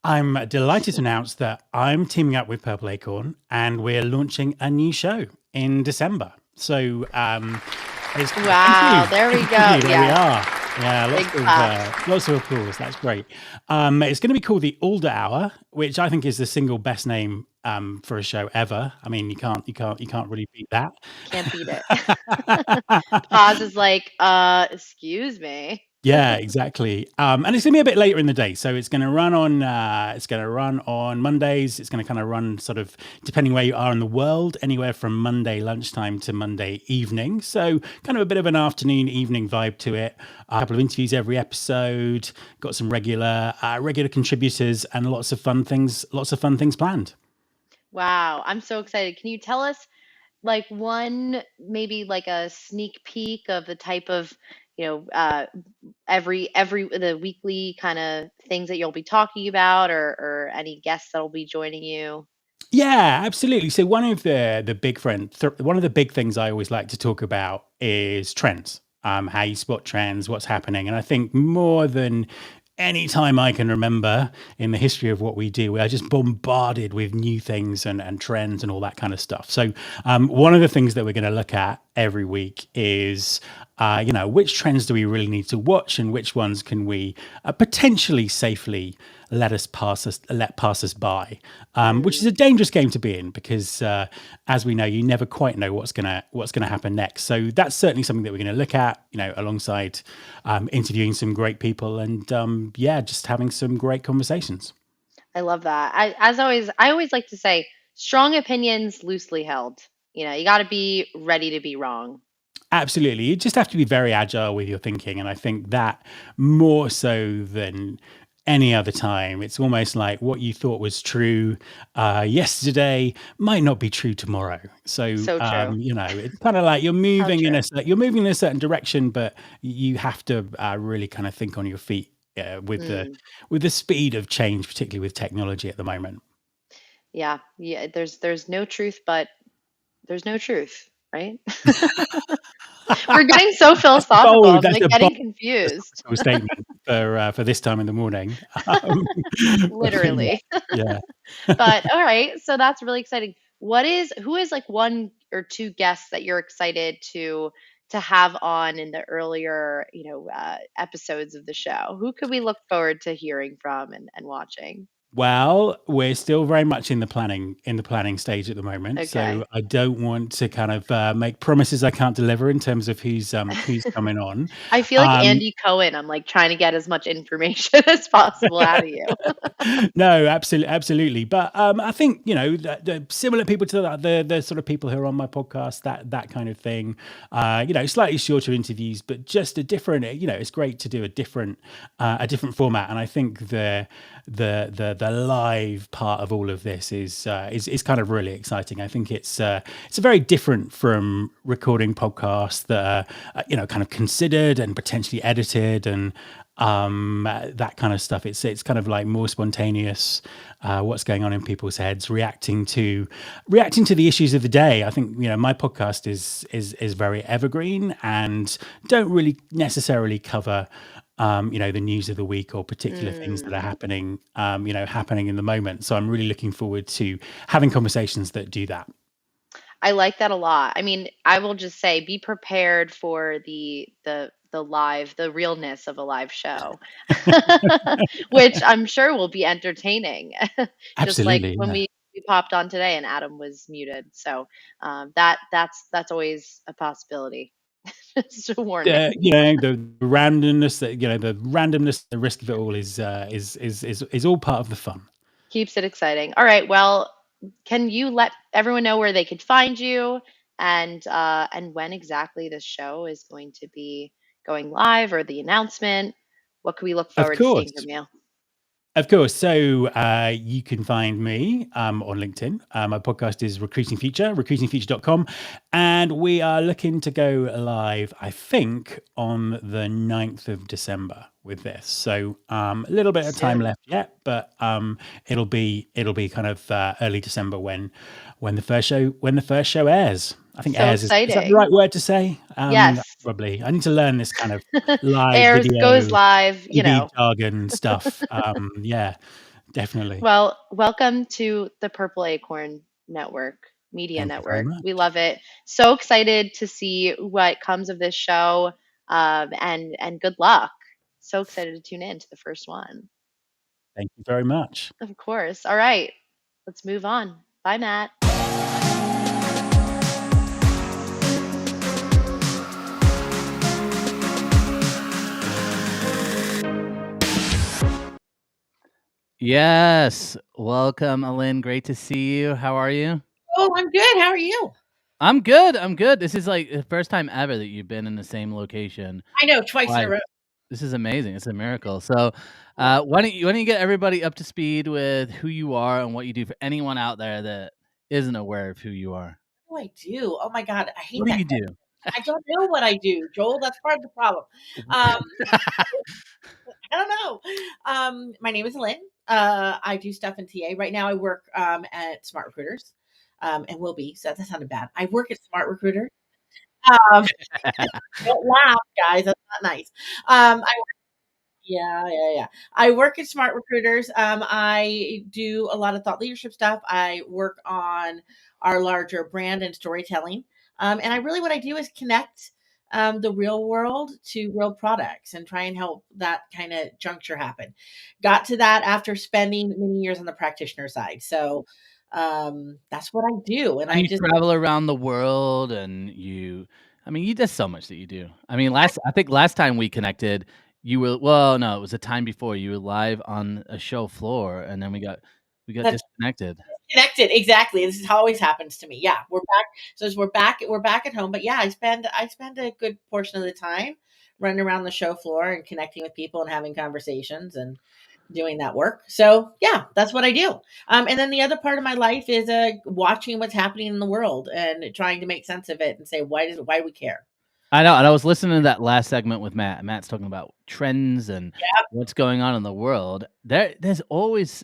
I'm delighted to announce that I'm teaming up with Purple Acorn and we're launching a new show in December. So it's Wow, there we go. There we Yeah. are. Yeah, Big lots of applause. That's great. It's going to be called the Alder Hour, which I think is the single best name for a show ever. I mean, you can't really beat that. Can't beat it. Pause is like, excuse me. Yeah, exactly. And it's gonna be a bit later in the day, so it's gonna run on Mondays. It's gonna kind of run sort of depending where you are in the world, anywhere from Monday lunchtime to Monday evening. So kind of a bit of an afternoon, evening vibe to it. A couple of interviews every episode. Got some regular contributors and lots of fun things planned. Wow, I'm so excited. Can you tell us like maybe like a sneak peek of the type of, the weekly kind of things that you'll be talking about, or any guests that'll be joining you? Yeah, absolutely. So one of the big things I always like to talk about is trends. How you spot trends, what's happening, and I think more than any time I can remember in the history of what we do, we are just bombarded with new things and trends and all that kind of stuff. So one of the things that we're going to look at every week is, which trends do we really need to watch and which ones can we potentially safely let pass us by, which is a dangerous game to be in because, as we know, you never quite know what's gonna happen next. So that's certainly something that we're going to look at, alongside interviewing some great people and just having some great conversations. I love that. I always like to say, strong opinions loosely held. You got to be ready to be wrong. Absolutely, you just have to be very agile with your thinking, and I think that more so than any other time, it's almost like what you thought was true yesterday might not be true tomorrow. So true. It's kind of like you're moving in a certain direction, but you have to really kind of think on your feet with the speed of change, particularly with technology at the moment. Yeah. There's no truth, but there's no truth, right? We're getting so philosophical. I'm like getting confused. Statement for this time in the morning. Literally. Yeah. But all right, so that's really exciting. Who is like one or two guests that you're excited to have on in the earlier, episodes of the show? Who could we look forward to hearing from and watching? Well, we're still very much in the planning stage at the moment. Okay. So I don't want to kind of make promises I can't deliver in terms of who's coming on. I feel like Andy Cohen. I'm like trying to get as much information as possible out of you. No, absolutely. But I think the similar people to the sort of people who are on my podcast, that kind of thing. Slightly shorter interviews, but just a different. It's great to do a different format, and I think the live part of all of this is kind of really exciting. I think it's very different from recording podcasts that are kind of considered and potentially edited and that kind of stuff. It's kind of like more spontaneous, what's going on in people's heads, reacting to the issues of the day. I think my podcast is very evergreen and don't really necessarily cover the news of the week or particular things that are happening in the moment. So I'm really looking forward to having conversations that do that. I like that a lot. I mean, I will just say, be prepared for the realness of a live show, which I'm sure will be entertaining. Just Absolutely, like when we we popped on today and Adam was muted. So that's always a possibility. Just a warning. The randomness, the risk of it all is all part of the fun. Keeps it exciting. All right. Well, can you let everyone know where they could find you and when exactly this show is going to be going live or the announcement? What can we look Of forward to seeing course. from you? Of course. So you can find me on LinkedIn. My podcast is Recruiting Future, recruitingfuture.com. And we are looking to go live, I think, on the 9th of December with this. So a little bit of time left yet, but it'll be kind of early December when the first show airs. I think So airs is that the exciting. right word to say? Yes. Probably. I need to learn this kind of live Airs, video, goes live, TV jargon stuff. Yeah, definitely. Well, welcome to the Purple Acorn Network, Media Thank you very Network. much. We love it. So excited to see what comes of this show, and good luck. So excited to tune in to the first one. Thank you very much. Of course. All right, let's move on. Bye, Matt. Yes. Welcome, Alin. Great to see you. How are you? Oh, I'm good. How are you? I'm good. I'm good. This is like the first time ever that you've been in the same location. I know, twice in a Live. row. This is amazing. It's a miracle. So, why don't you get everybody up to speed with who you are and what you do for anyone out there that isn't aware of who you are? What do I do? Oh my God, I hate What do that. you do? I don't know what I do, Joel. That's part of the problem. I don't know. My name is Lynn. I do stuff in TA. Right now I work at Smart Recruiters, and will be. So that sounded bad. I work at Smart Recruiter. Don't laugh, guys. That's not nice. Yeah. I work at Smart Recruiters. I do a lot of thought leadership stuff. I work on our larger brand and storytelling. And I really, what I do is connect the real world to real products and try and help that kind of juncture happen. Got to that after spending many years on the practitioner side. So that's what I do. And I you just, travel around the world, and you there's so much that you do. I think last time we connected, you were no, it was a time before you were live on a show floor, and then we got That's disconnected. connected, exactly. This is how always happens to me. Yeah, we're back. So as we're back at home. But yeah, I spend a good portion of the time running around the show floor and connecting with people and having conversations and doing that work. So yeah, that's what I do. And then the other part of my life is watching what's happening in the world and trying to make sense of it and say why do we care? I know, and I was listening to that last segment with Matt. Matt's talking about trends and what's going on in the world. There is always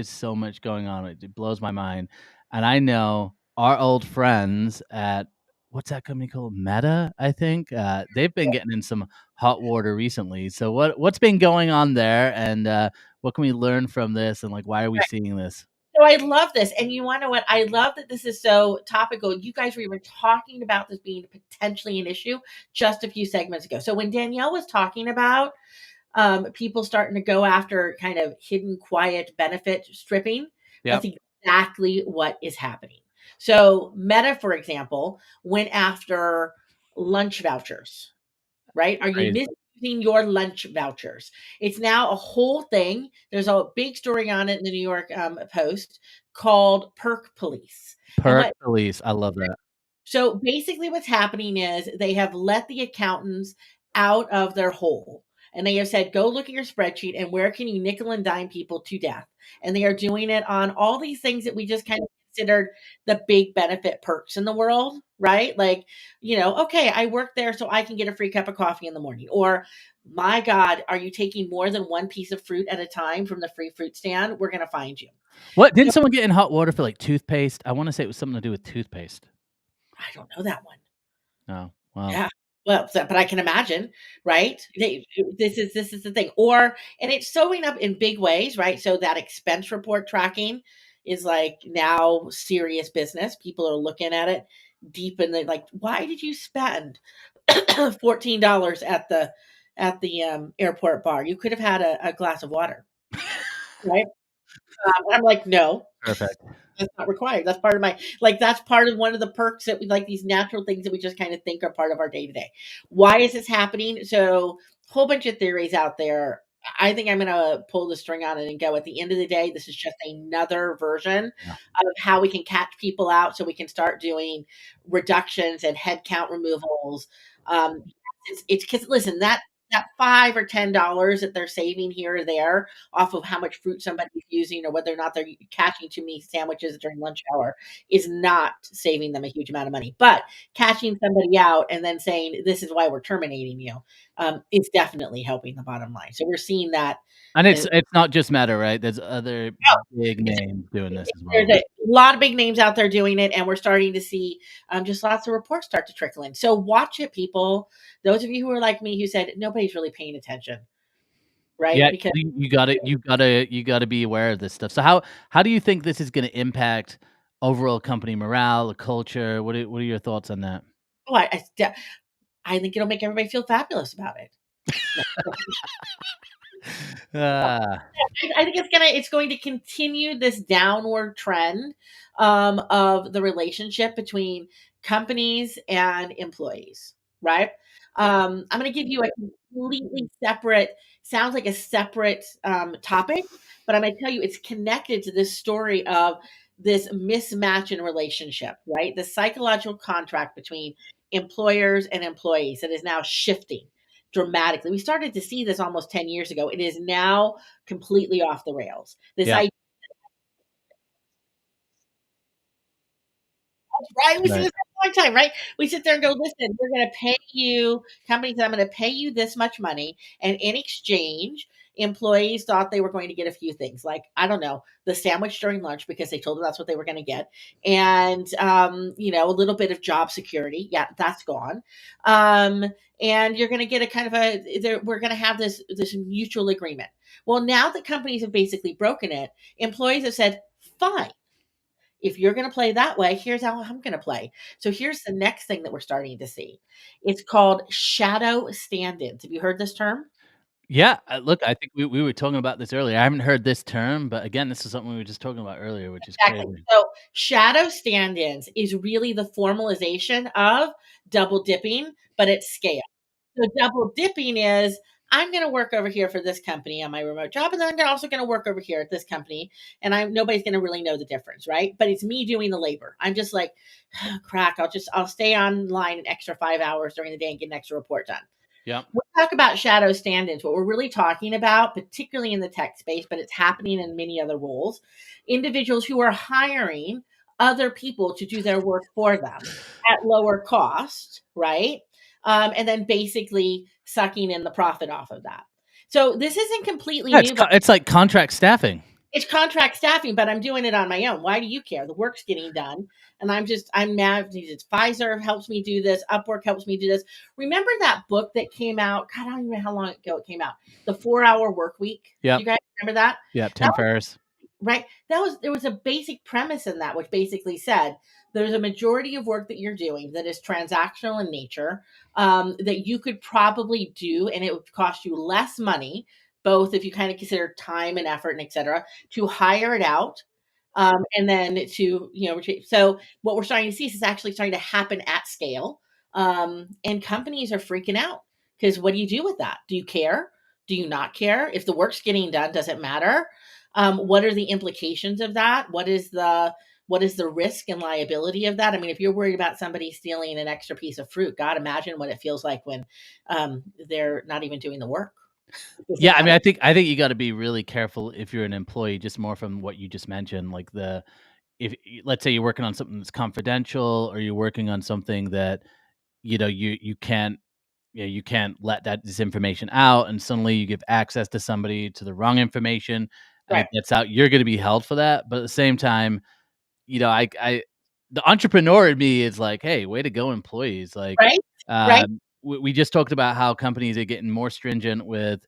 so much going on. It blows my mind. And I know our old friends at what's that company called? Meta, I think. They've been getting in some hot water recently. So what's been going on there, and what can we learn from this, and like why are we seeing this? So I love this. And you want to know what? I love that this is so topical. You guys were even talking about this being potentially an issue just a few segments ago. So when Danielle was talking about people starting to go after kind of hidden, quiet benefit stripping, that's exactly what is happening. So Meta, for example, went after lunch vouchers, right? Are you misusing your lunch vouchers? It's now a whole thing. There's a big story on it in the New York Post called Perk Police. Police. I love that. So basically what's happening is they have let the accountants out of their hole. And they have said, go look at your spreadsheet and where can you nickel and dime people to death? And they are doing it on all these things that we just kind of considered the big benefit perks in the world, right? Like, okay, I work there so I can get a free cup of coffee in the morning. Or, my God, are you taking more than one piece of fruit at a time from the free fruit stand? We're going to find you. What? Didn't someone get in hot water for like toothpaste? I want to say it was something to do with toothpaste. I don't know that one. Oh, wow. Yeah. Well, but I can imagine, right? This is the thing. And it's showing up in big ways, right? So that expense report tracking is like now serious business. People are looking at it deep in the like, why did you spend $14 at the airport bar? You could have had a glass of water, right? I'm like, no, Perfect. that's not required. That's part of that's part of one of the perks that we like, these natural things that we just kind of think are part of our day to day. Why is this happening? So, whole bunch of theories out there. I think I'm going to pull the string on it and go, at the end of the day, this is just another version Yeah. of how we can catch people out so we can start doing reductions and headcount removals. It's because, listen, that $5 or $10 that they're saving here or there off of how much fruit somebody's using or whether or not they're catching too many sandwiches during lunch hour is not saving them a huge amount of money. But catching somebody out and then saying, this is why we're terminating you, is definitely helping the bottom line. So we're seeing that. And it's not just Meta, right? There's other big names doing this as well. There's a lot of big names out there doing it, and we're starting to see just lots of reports start to trickle in. So watch it, people. Those of you who are like me who said nobody's really paying attention, right? Yeah, Because you gotta be aware of this stuff. So how do you think this is gonna impact overall company morale, the culture? What are your thoughts on that? oh, I think it'll make everybody feel fabulous about it. I think it's going to continue this downward trend of the relationship between companies and employees, right? I'm going to give you a completely separate, sounds like a separate topic, but I'm going to tell you it's connected to this story of this mismatch in relationship, right? The psychological contract between employers and employees that is now shifting dramatically. We started to see this almost 10 years ago. It is now completely off the rails. This Yeah. idea, right? We see Right. this all the time, right? We sit there and go, listen, we're going to pay you, companies, I'm going to pay you this much money. And in exchange, employees thought they were going to get a few things like, I don't know, the sandwich during lunch because they told them that's what they were going to get. And, a little bit of job security. Yeah, that's gone. And you're going to get a kind of we're going to have this mutual agreement. Well, now that companies have basically broken it, employees have said, fine. If you're going to play that way, here's how I'm going to play. So here's the next thing that we're starting to see. It's called shadow stand-ins. Have you heard this term? Yeah, look, I think we were talking about this earlier. I haven't heard this term, but again, this is something we were just talking about earlier, which is Exactly. crazy. So shadow stand-ins is really the formalization of double dipping, but at scale. So double dipping is, I'm going to work over here for this company on my remote job, and then I'm also going to work over here at this company, and nobody's going to really know the difference, right? But it's me doing the labor. I'm just like, crack. I'll stay online an extra 5 hours during the day and get an extra report done. Yeah. We talk about shadow stand-ins. What we're really talking about, particularly in the tech space, but it's happening in many other roles, individuals who are hiring other people to do their work for them at lower cost, right? And then basically sucking in the profit off of that. So this isn't completely new. It's like contract staffing. It's contract staffing, but I'm doing it on my own. Why do you care? The work's getting done. And I'm mad. It's Pfizer helps me do this. Upwork helps me do this. Remember that book that came out? God, I don't even know how long ago it came out. The 4-Hour Work Week. Yeah. You guys remember that? Yeah, Tim Ferriss. Right. There was a basic premise in that, which basically said there's a majority of work that you're doing that is transactional in nature, that you could probably do, and it would cost you less money, both if you kind of consider time and effort and et cetera, to hire it out. And then so what we're starting to see is it's actually starting to happen at scale. And companies are freaking out because what do you do with that? Do you care? Do you not care? If the work's getting done, does it matter? What are the implications of that? What is the risk and liability of that? I mean, if you're worried about somebody stealing an extra piece of fruit, God, imagine what it feels like when they're not even doing the work. Yeah, I mean, I think you got to be really careful if you're an employee, just more from what you just mentioned, like if let's say you're working on something that's confidential or you're working on something that you can't let this information out, and suddenly you give access to somebody to the wrong information and Right. it gets out, you're going to be held for that. But at the same time, I the entrepreneur in me is like, hey, way to go, employees. Like, Right. we just talked about how companies are getting more stringent with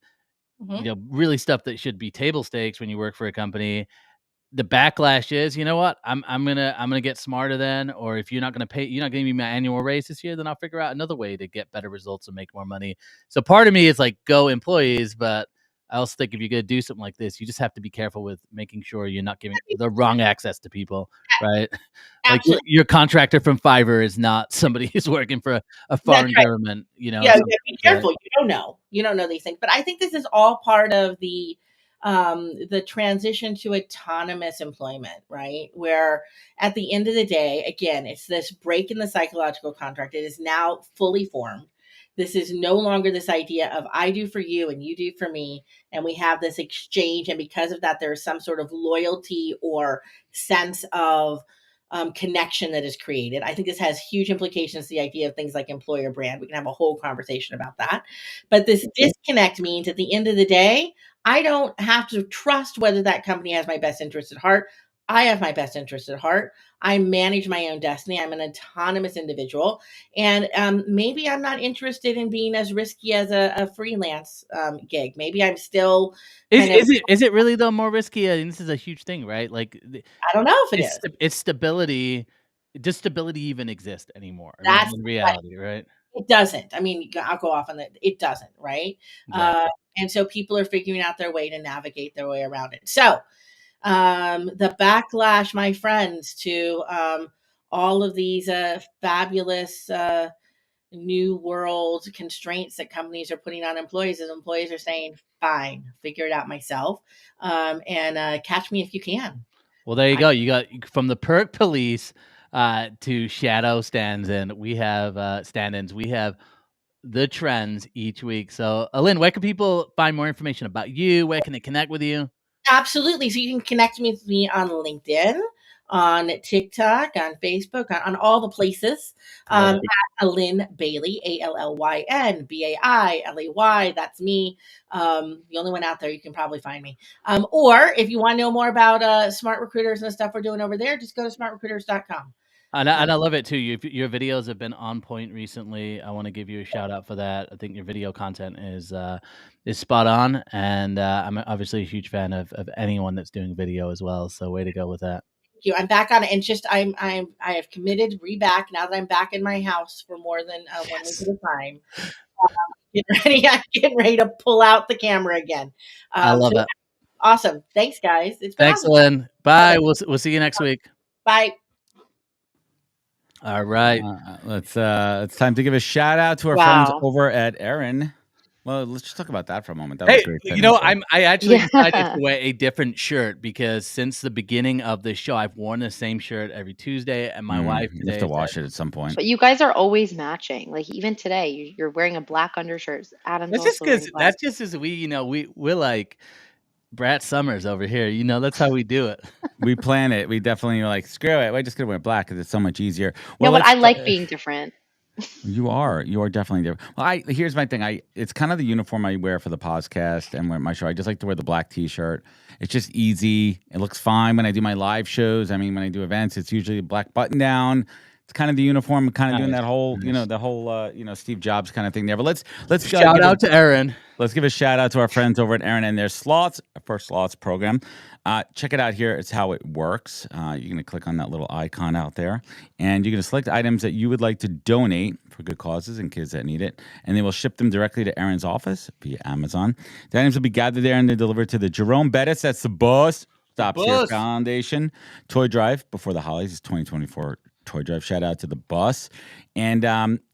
really stuff that should be table stakes when you work for a company. The backlash is, you know what? I'm gonna get smarter then, or if you're not gonna give me my annual raise this year, then I'll figure out another way to get better results and make more money. So part of me is like, go employees, but I also think if you're going to do something like this, you just have to be careful with making sure you're not giving the wrong access to people, right? Like Absolutely. your contractor from Fiverr is not somebody who's working for a foreign right. government, you know. Yeah, something be like that. careful. You don't know these things. But I think this is all part of the transition to autonomous employment, right? Where at the end of the day, again, it's this break in the psychological contract. It is now fully formed. This is no longer this idea of I do for you and you do for me, and we have this exchange. And because of that, there is some sort of loyalty or sense of connection that is created. I think this has huge implications to the idea of things like employer brand. We can have a whole conversation about that. But this disconnect means at the end of the day, I don't have to trust whether that company has my best interest at heart. I have my best interest at heart. I manage my own destiny. I'm an autonomous individual. And maybe I'm not interested in being as risky as a freelance gig. Maybe I'm still Is it really though more risky? And this is a huge thing, right? Like I don't know if it is. it's stability. Does stability even exist anymore? I mean, That's in reality, right? It doesn't. I mean, I'll go off on that. It doesn't, right? Exactly. And so people are figuring out their way to navigate their way around it. So the backlash, my friends, to all of these fabulous new world constraints that companies are putting on employees is employees are saying, fine, figure it out myself, and catch me if you can. Well, there you go. You got from the perk police to shadow stand-ins. We have stand-ins. We have the trends each week. So, Alin, where can people find more information about you? Where can they connect with you? Absolutely. So you can connect with me on LinkedIn, on TikTok, on Facebook, on all the places. At Alin Bailey, ALLYN BAILAY. That's me. The only one out there. You can probably find me. Or if you want to know more about smart recruiters and the stuff we're doing over there, just go to smartrecruiters.com. And I love it too. Your videos have been on point recently. I want to give you a shout out for that. I think your video content is spot on, and I'm obviously a huge fan of anyone that's doing video as well. So way to go with that. Thank you. I'm back on it, and just I have committed to back now that I'm back in my house for more than 1 week at a time. I'm getting ready to pull out the camera again. I love it. Awesome. Thanks, guys. Thanks, Lynn. Bye. We'll see you next week. Bye. All right. It's time to give a shout out to our friends over at ERIN. Well, let's just talk about that for a moment. That was great. You know, I actually decided to wear a different shirt because since the beginning of the show, I've worn the same shirt every Tuesday, and my wife you have to wash it at some point. But you guys are always matching. Like even today, you're wearing a black undershirt. Adam's that's just because we're like Brad Summers over here. You know, that's how we do it. We plan it. We definitely are like, screw it. We're just gonna wear black because it's so much easier. Well, but I like being different. You are definitely different. Well, here's my thing. It's kind of the uniform I wear for the podcast and my show. I just like to wear the black T-shirt. It's just easy. It looks fine when I do my live shows. I mean, when I do events, it's usually a black button down. It's kind of the uniform, kind of doing that whole, the whole, Steve Jobs kind of thing there. But let's shout out to ERIN. Let's give a shout out to our friends over at ERIN and their slots program. Check it out here. It's how it works. You're going to click on that little icon out there, and you're going to select items that you would like to donate for good causes and kids that need it, and they will ship them directly to ERIN's office via Amazon. The items will be gathered there, and they're delivered to the Jerome Bettis, that's the boss, Stops Here Foundation Toy Drive before the holidays. It's 2024 Toy Drive. Shout out to the bus. And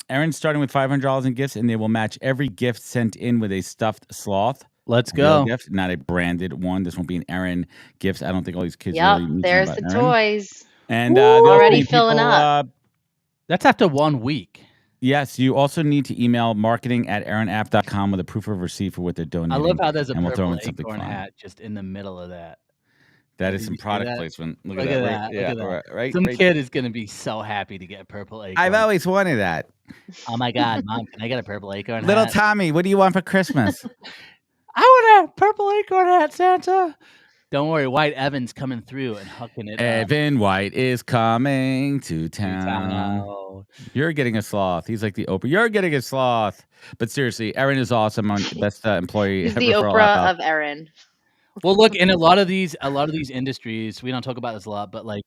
ERIN's starting with $500 in gifts, and they will match every gift sent in with a stuffed sloth. Let's go. Gift, not a branded one. This won't be an ERIN gift. I don't think all these kids really need there's the ERIN. toys. And already filling up. That's after 1 week. Yes, you also need to email marketing@erinapp.com with a proof of receipt for what they're donating. I love how there's a purple Acorn hat just in the middle of that. That is some product placement. Look at that. Look at that. Right. Some kid is going to be so happy to get a purple Acorn. I've always wanted that. Oh my God, Mom, can I get a purple Acorn hat? Little Tommy, what do you want for Christmas? I want a purple Acorn hat, Santa. Don't worry, White Evan's coming through and hooking it Evan White is coming to town. You're getting a sloth. He's like the Oprah. You're getting a sloth. But seriously, ERIN is awesome. Best employee. He's the Oprah of ERIN. Well, look, in a lot of these industries, we don't talk about this a lot, but like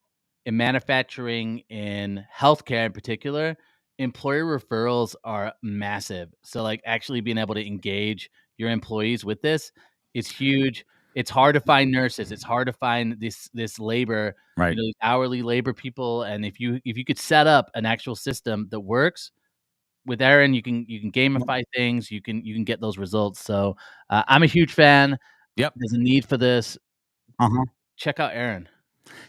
in manufacturing, in healthcare in particular, employer referrals are massive. So like actually being able to engage your employees with this is huge. It's hard to find nurses. It's hard to find this labor, Right. hourly labor people. And if you could set up an actual system that works with ERIN, you can gamify things. You can get those results. So I'm a huge fan. Yep. There's a need for this. Check out ERIN.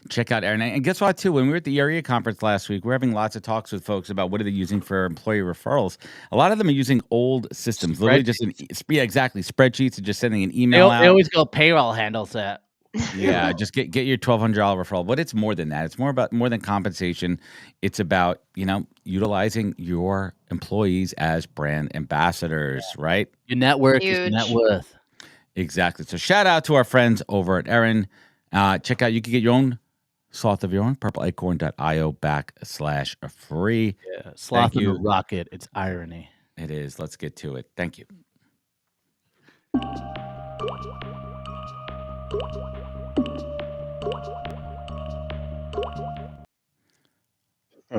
Check out ERIN. And guess what, too? When we were at the area conference last week, we're having lots of talks with folks about what are they using for employee referrals. A lot of them are using old systems, literally just exactly spreadsheets and just sending an email out. They always go payroll handle set. Yeah, just get your $1,200 referral. But it's more than that. It's more than compensation. It's about utilizing your employees as brand ambassadors, right? Your network Huge. is net worth. Exactly. So shout out to our friends over at ERIN. Check out, you can get your own sloth of your own, purpleacorn.io/free. Yeah, sloth in a rocket. It's irony. It is. Let's get to it. Thank you.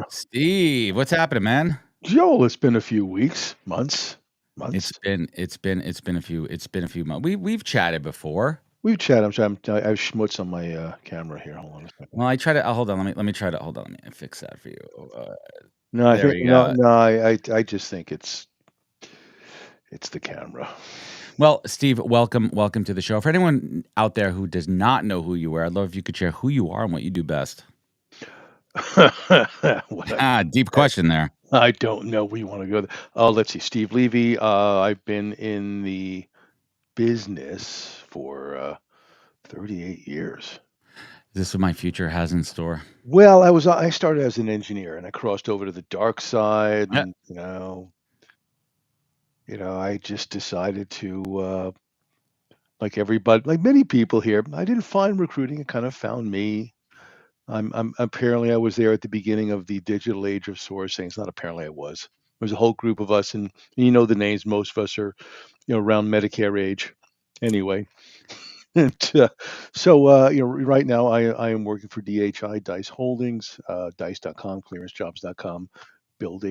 Steve, what's happening, man? Joel, it's been a few weeks, months. It's been a few months. We've chatted before. We've chatted. I have schmutz on my camera here. Hold on a second. Well, I try to hold on. Let me try to hold on. Let me fix that for you. No, I think I just think it's the camera. Well, Steve, welcome to the show. For anyone out there who does not know who you are, I'd love if you could share who you are and what you do best. Deep question there. I don't know where you want to go. Let's see. Steve Levy. I've been in the business for 38 years. Is this what my future has in store? Well, I started as an engineer and I crossed over to the dark side. Yeah. And, I just decided to, like everybody, like many people here, I didn't find recruiting. It kind of found me. Apparently I was there at the beginning of the digital age of sourcing. It's not apparently I was. There was a whole group of us, and the names. Most of us are, around Medicare age, anyway. And right now I am working for DHI Dice Holdings, Dice.com, ClearanceJobs.com,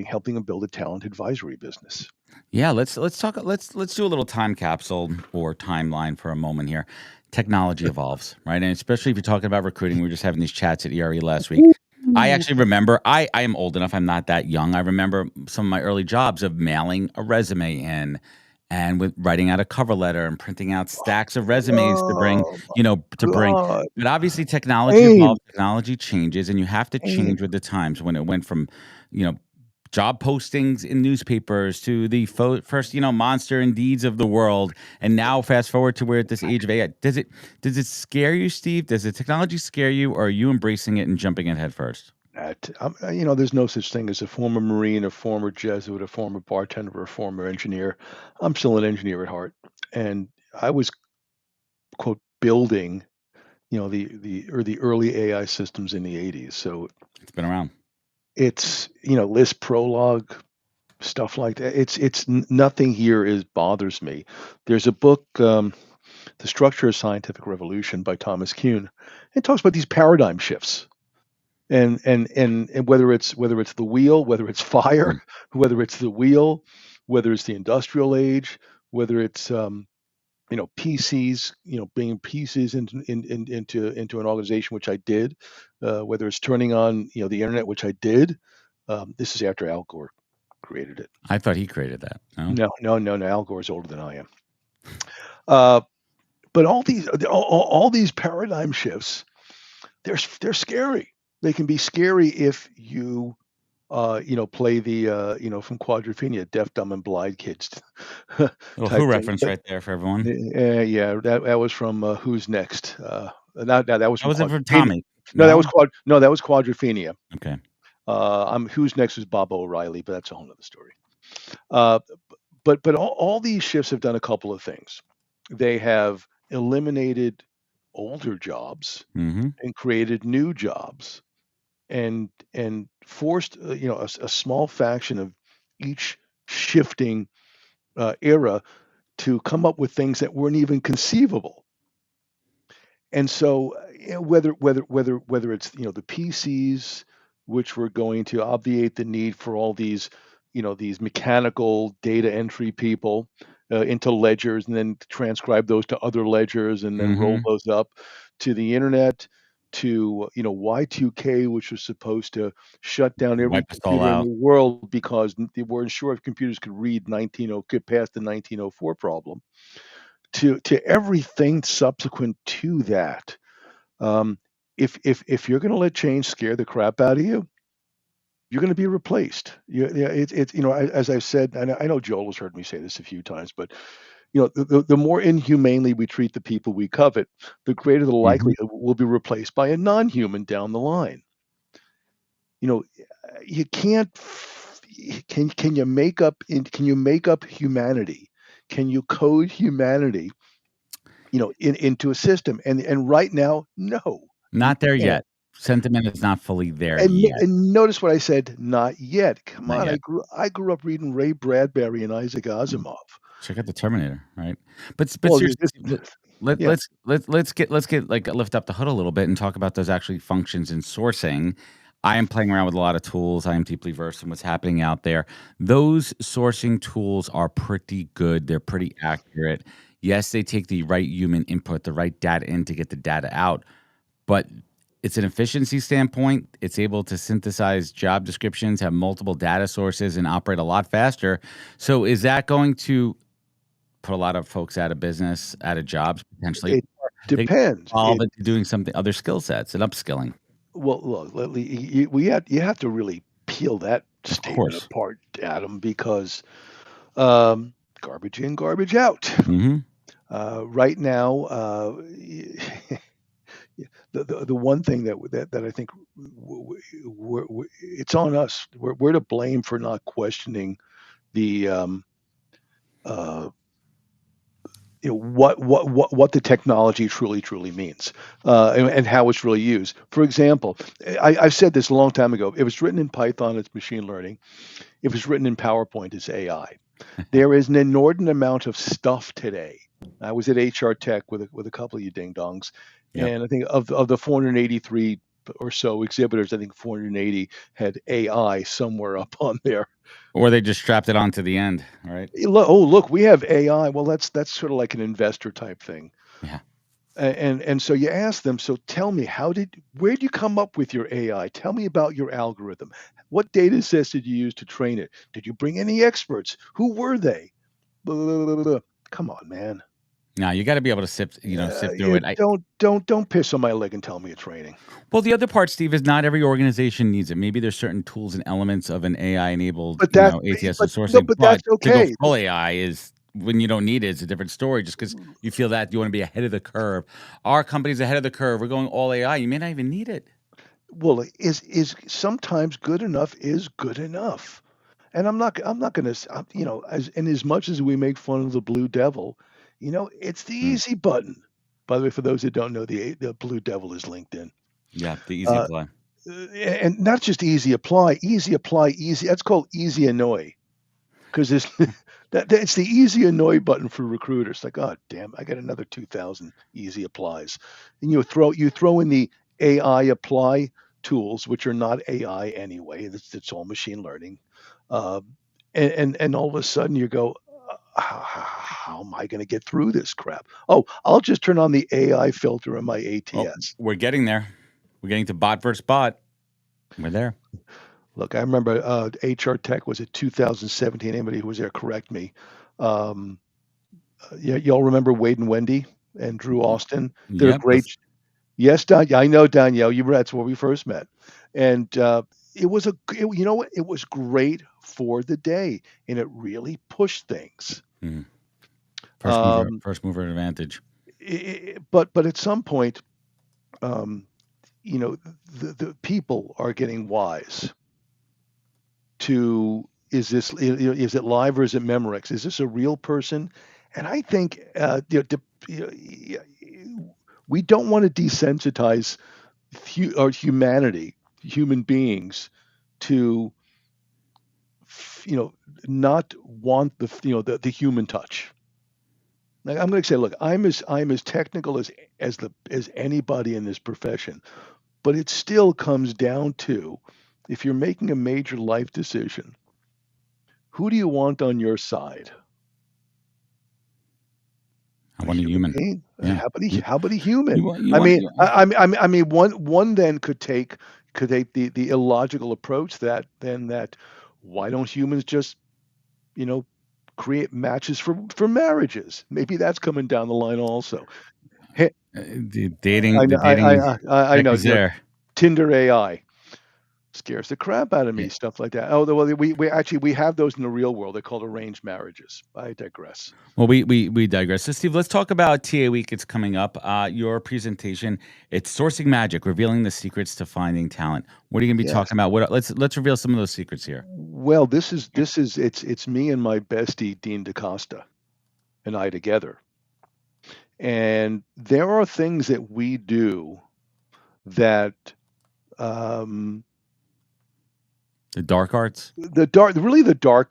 helping them build a talent advisory business. Yeah, let's talk. Let's do a little time capsule or timeline for a moment here. Technology evolves, right? And especially if you're talking about recruiting, we were just having these chats at ERE last week. I actually remember, I am old enough, I'm not that young. I remember some of my early jobs of mailing a resume in and with writing out a cover letter and printing out stacks of resumes to bring. But obviously technology evolves, technology changes, and you have to change with the times. When it went from, job postings in newspapers to the first, Monster Indeeds of the world, and now fast forward to we're at this age of AI. Does it scare you, Steve? Does the technology scare you, or are you embracing it and jumping in head first? There's no such thing as a former Marine, a former Jesuit, a former bartender, or a former engineer. I'm still an engineer at heart, and I was, quote, building, the early AI systems in the 80s. So it's been around. It's Lisp Prolog, stuff like that. It's nothing here bothers me. There's a book, The Structure of Scientific Revolution by Thomas Kuhn. It talks about these paradigm shifts, and whether it's the wheel, whether it's fire, whether it's the wheel, whether it's the industrial age, whether it's PCs, bringing PCs into an organization, which I did, whether it's turning on, the internet, which I did. This is after Al Gore created it. I thought he created that. No. Al Gore is older than I am. But all these paradigm shifts, they're scary. They can be scary if you play the, from Quadrophenia, deaf, dumb, and blind kids. Who reference right there for everyone? Yeah, that was from Who's Next. That was from Tommy. That was Quadrophenia. Okay. Who's Next was Bob O'Reilly, but that's a whole other story. But all these shifts have done a couple of things. They have eliminated older jobs and created new jobs. And forced a small faction of each shifting era to come up with things that weren't even conceivable. And so whether it's the PCs, which were going to obviate the need for all these these mechanical data entry people, into ledgers and then transcribe those to other ledgers and then roll those up to the internet, to Y2K, which was supposed to shut down every Wipe us all computer in out. the world because they weren't sure if computers could read get past the 1904 problem, to everything subsequent to that. If you're going to let change scare the crap out of you, you're going to be replaced. It's as I've said, and I know Joel has heard me say this a few times, but the more inhumanely we treat the people we covet, the greater the likelihood we'll be replaced by a non-human down the line. You can't. Can you make up humanity? Can you code humanity? Into a system, and right now, no. Not there Yeah. yet. Sentiment is not fully there And yet. notice what I said, not yet. Come Not on, yet. I grew up reading Ray Bradbury and Isaac Asimov. Check out the Terminator, right? But Well, seriously, yeah. let's get like lift up the hood a little bit and talk about those actually functions in sourcing. I am playing around with a lot of tools. I am deeply versed in what's happening out there. Those sourcing tools are pretty good. They're pretty accurate. Yes, they take the right human input, the right data in to get the data out, but it's an efficiency standpoint. It's able to synthesize job descriptions, have multiple data sources, and operate a lot faster. So is that going to put a lot of folks out of business, out of jobs potentially? It depends. All into doing something, other skill sets and upskilling. Well, look, you have to really peel that statement apart, Adam, because garbage in, garbage out. Right now, the one thing that I think it's on us. We're to blame for not questioning the what the technology truly means, and how it's really used. For example, I've said this a long time ago. If it's written in Python, it's machine learning. If it's written in PowerPoint, it's AI. There is an inordinate amount of stuff today. I was at HR Tech with a couple of you ding dongs, and I think of the 483 or so exhibitors, I think 480 had AI somewhere up on there. Or they just strapped it onto the end, right? Oh, look, we have AI. Well, that's sort of like an investor type thing. Yeah. And so you ask them, so tell me, where'd you come up with your AI? Tell me about your algorithm. What data sets did you use to train it? Did you bring any experts? Who were they? Blah, blah, blah, blah. Come on, man. Now you got to be able to sift through it. Don't piss on my leg and tell me it's raining. Well, the other part, Steve, is not every organization needs it. Maybe there's certain tools and elements of an AI-enabled ATS sourcing. But that's okay. To go full AI is when you don't need it. It's a different story. Just because you feel that you want to be ahead of the curve. Our company's ahead of the curve. We're going all AI. You may not even need it. Well, is sometimes good enough is good enough, and I'm not going to as much as we make fun of the Blue Devil. It's the easy button. By the way, for those that don't know, the Blue Devil is LinkedIn. Yeah, the easy apply. And not just easy apply. That's called easy annoy, because it's the easy annoy button for recruiters. Like, oh damn, I got another 2,000 easy applies, and you throw in the AI apply tools, which are not AI anyway. It's all machine learning, and all of a sudden you go, how am I going to get through this crap? Oh, I'll just turn on the AI filter in my ATS. Oh, we're getting there. We're getting to bot versus bot. We're there. Look, I remember HR Tech was at 2017. Anybody who was there, correct me. Y'all remember Wade and Wendy and Drew Austin? They're great. Yes, Danielle. I know Danielle. That's where we first met, and it was it was great for the day, and it really pushed things. First mover advantage. But at some point, the people are getting wise to, is it live or is it Memorex? Is this a real person? And I think we don't want to desensitize human beings to not want the human touch. Like, I'm going to say, look, I'm as technical as anybody in this profession, but it still comes down to, if you're making a major life decision, who do you want on your side? I want a human. being. Yeah. How about a human? I mean, one then could take the illogical approach that why don't humans just create matches for marriages? Maybe that's coming down the line also. the dating I know. is there. Tinder AI scares the crap out of me. Stuff like that. Oh, well, we have those in the real world. They're called arranged marriages. I digress. Well, we digress. So, Steve, let's talk about TAWeek. It's coming up. Your presentation. It's Sourcing Magic, revealing the secrets to finding talent. What are you going to be talking about? Let's reveal some of those secrets here. Well, it's me and my bestie Dean DaCosta and I together. And there are things that we do that the dark arts, the dark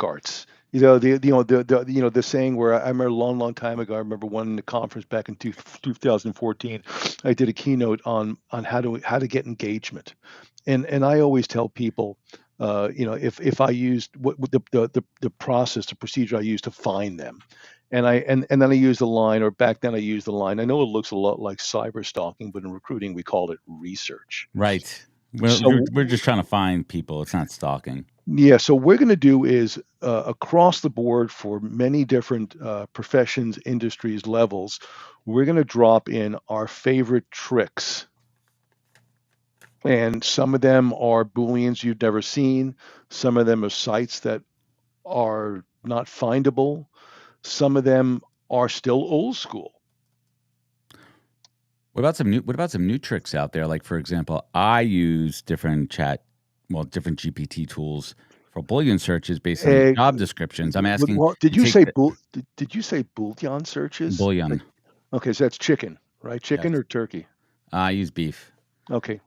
arts. The saying where I remember a long time ago. I remember one in the conference back in 2014. I did a keynote on how to get engagement, and I always tell people, if I used what the process, the procedure I used to find them. And then I use the line, or back then I used the line. I know it looks a lot like cyber stalking, but in recruiting we called it research. Right. We're just trying to find people. It's not stalking. Yeah. So what we're going to do is across the board for many different professions, industries, levels, we're going to drop in our favorite tricks. And some of them are Booleans you've never seen. Some of them are sites that are not findable. Some of them are still old school. What about some new tricks out there? Like, for example, I use different GPT tools for Boolean searches based on job descriptions. I'm asking. Well, did you say Boolean searches? Boolean. Okay, so that's chicken, right? Chicken or turkey? I use beef. Okay.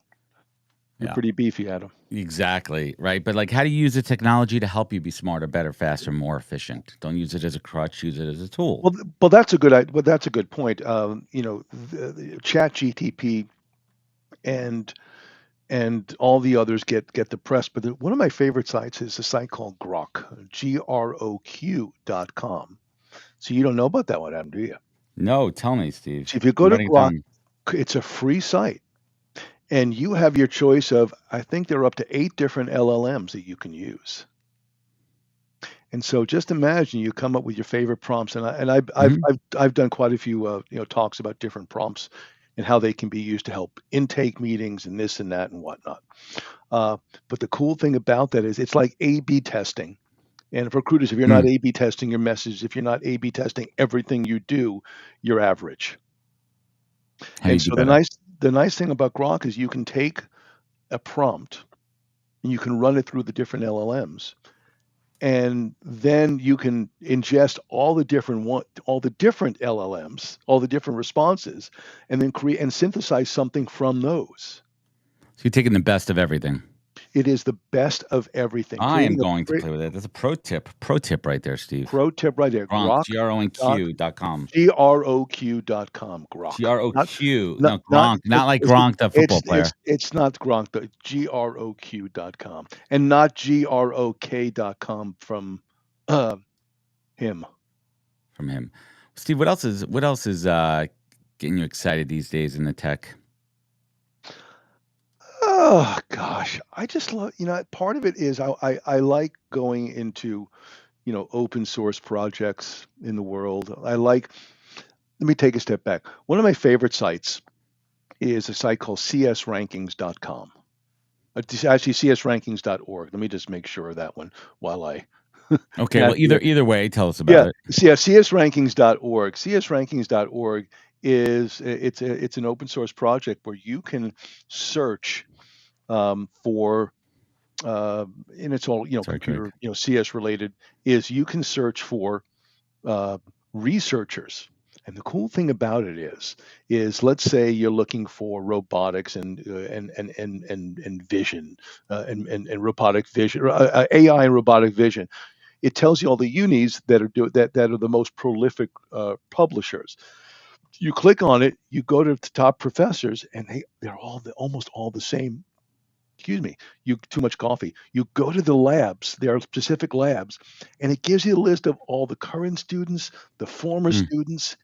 You're pretty beefy, Adam. Exactly, right. But like, how do you use the technology to help you be smarter, better, faster, more efficient? Don't use it as a crutch. Use it as a tool. Well, that's a good point. The ChatGPT and all the others get the press, but one of my favorite sites is a site called Grok, GROQ.com. So you don't know about that one, Adam, do you? No, tell me, Steve. So if you go to Grok, it's a free site. And you have your choice of, I think there are up to 8 different LLMs that you can use. And so just imagine you come up with your favorite prompts. And I've done quite a few talks about different prompts and how they can be used to help intake meetings and this and that and whatnot. But the cool thing about that is it's like A/B testing. And for recruiters, if you're not A/B testing your message, if you're not A/B testing everything you do, you're average. And so the nice thing about Grok is you can take a prompt and you can run it through the different LLMs, and then you can ingest all the different LLMs, all the different responses, and then create and synthesize something from those. So you're taking the best of everything. It is the best of everything. I am going to play with it. That's a pro tip right there, Steve. Pro tip right there. Grok, GROQ.com. GROQ.com. Grok. GROQ. No, Gronk. Not like Gronk, the football player. It's not Gronk, but GROQ.com. And not GROK.com from him. From him. Steve, what else is getting you excited these days in the tech? Oh gosh, I just love, part of it is I like going into, open source projects in the world. Let me take a step back. One of my favorite sites is a site called csrankings.com. It's actually csrankings.org. Let me just make sure of that one while I. Okay, well, either way, tell us about it. Yeah, csrankings.org. csrankings.org it's an open source project where you can search for and it's all computer CS related, is you can search for researchers. And the cool thing about it is let's say you're looking for robotics and vision and robotic vision, AI and robotic vision. It tells you all the unis that are the most prolific publishers. You click on it, you go to the top professors, and they're almost all the same. Excuse me, too much coffee. You go to the labs, there are specific labs, and it gives you a list of all the current students, the former students,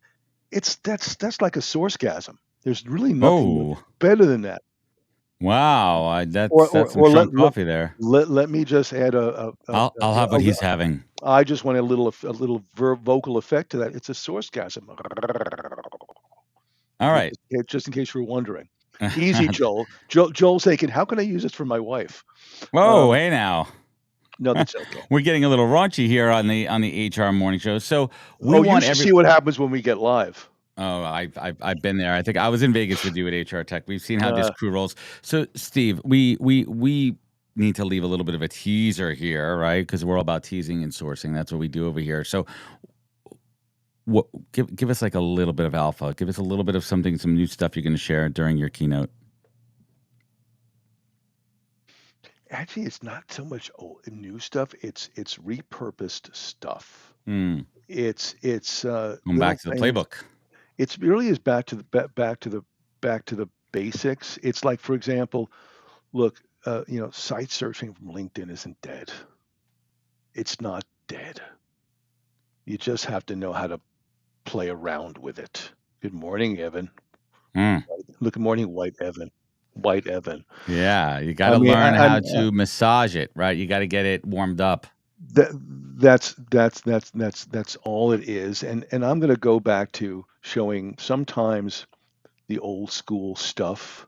that's like a sourcegasm. There's really nothing Oh, better than that. wow. That's some Or strong coffee there. let me just add a I'll have what he's having. I just want a little vocal effect to that. It's a sourcegasm. All right. Just in case you were wondering. Easy, Joel. Joel's thinking, how can I use this for my wife? Whoa, hey now. No, that's okay. We're getting a little raunchy here on the HR morning show. So you should see what happens when we get live. Oh, I've been there. I think I was in Vegas with you at HR Tech. We've seen how this crew rolls. So, Steve, we need to leave a little bit of a teaser here, right? Because we're all about teasing and sourcing. That's what we do over here. So, give us like a little bit of alpha. Give us a little bit of some new stuff you're going to share during your keynote. Actually, it's not so much new stuff. It's repurposed stuff. It's going back to the playbook. It really is back to the basics. It's like, for example, look, site searching from LinkedIn isn't dead. It's not dead. You just have to know how to play around with it. Good morning, Evan. Good morning, White Evan. Yeah, you got to learn how to massage it, right? You got to get it warmed up. That's all it is. And I'm going to go back to showing sometimes the old school stuff.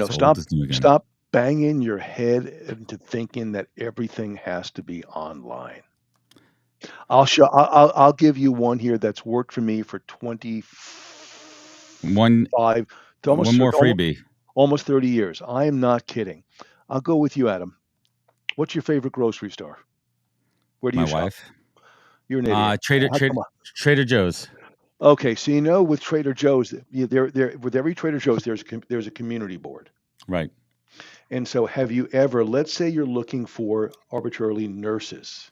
Stop banging your head into thinking that everything has to be online. I'll give you one here that's worked for me for 25 one more freebie. Almost 30 years. I am not kidding. I'll go with you, Adam. What's your favorite grocery store? Where do you shop? My wife. You're an idiot. Trader Joe's. Okay, so with Trader Joe's, with every Trader Joe's, there's a community board. Right. And so, have you ever? Let's say you're looking for arbitrarily nurses.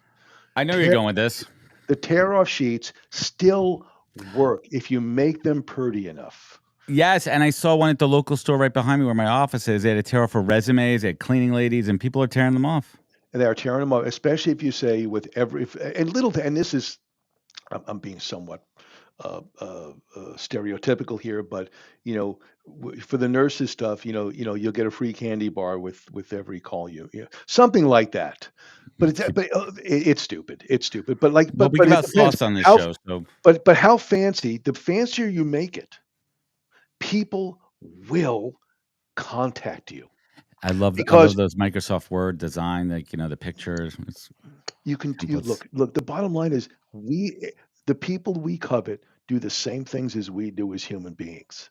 I know you're going with this. The tear-off sheets still work if you make them pretty enough. Yes, and I saw one at the local store right behind me where my office is. They had a tear off for resumes, they had cleaning ladies, and people are tearing them off. And they are tearing them off, especially if you say and this is, I'm being somewhat stereotypical here, but for the nurses stuff, you'll get a free candy bar with every call something like that. But it's stupid. It's stupid. But we give out sauce on this show. So. But how fancy? The fancier you make it, people will contact you. I love those Microsoft Word design, the pictures. Look. The bottom line is the people we covet do the same things as we do as human beings.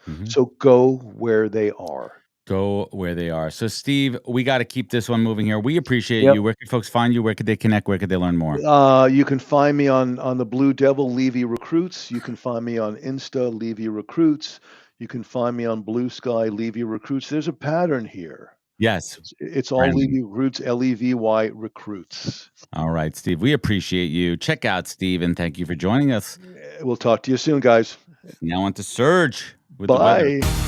Mm-hmm. So go where they are. Go where they are. So, Steve, we got to keep this one moving here. We appreciate you. Where can folks find you? Where could they connect? Where could they learn more? You can find me on the Blue Devil, Levy Recruits. You can find me on Insta, Levy Recruits. You can find me on Blue Sky, Levy Recruits. There's a pattern here. Yes. It's all Levy Recruits, Levy Recruits. All right, Steve. We appreciate you. Check out Steve, and thank you for joining us. We'll talk to you soon, guys. Now on to Surge with Bye. The weather.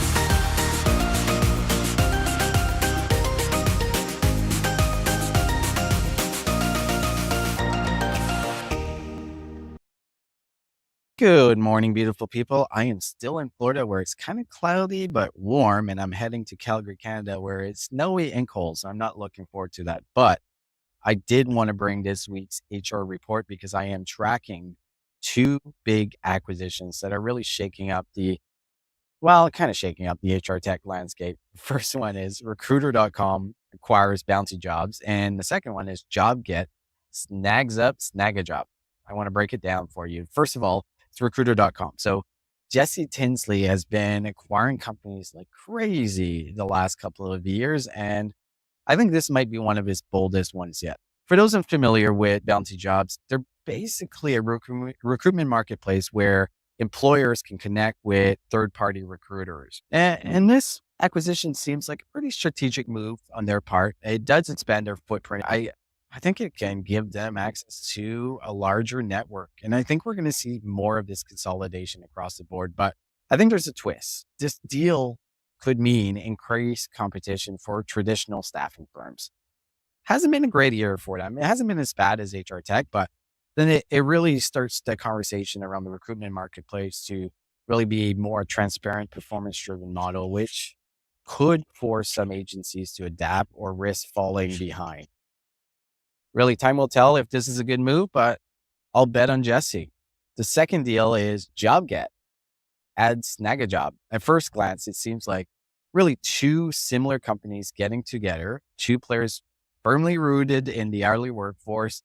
Good morning, beautiful people. I am still in Florida where it's kind of cloudy but warm, and I'm heading to Calgary, Canada, where it's snowy and cold. So I'm not looking forward to that. But I did want to bring this week's HR report because I am tracking two big acquisitions that are really shaking up the HR tech landscape. The first one is Recruiter.com acquires Bounty Jobs, and the second one is JobGet snags up Snagajob. I want to break it down for you. First of all, it's Recruiter.com. So Jesse Tinsley has been acquiring companies like crazy the last couple of years, and I think this might be one of his boldest ones yet. For those unfamiliar with Bounty Jobs, they're basically a recruitment marketplace where employers can connect with third-party recruiters. And this acquisition seems like a pretty strategic move on their part. It does expand their footprint. I think it can give them access to a larger network. And I think we're going to see more of this consolidation across the board. But I think there's a twist. This deal could mean increased competition for traditional staffing firms. Hasn't been a great year for them. It hasn't been as bad as HR Tech, but then it really starts the conversation around the recruitment marketplace to really be more transparent, performance-driven model, which could force some agencies to adapt or risk falling behind. Really, time will tell if this is a good move, but I'll bet on Jesse. The second deal is JobGet adds Snagajob. At first glance, it seems like really two similar companies getting together, two players firmly rooted in the hourly workforce.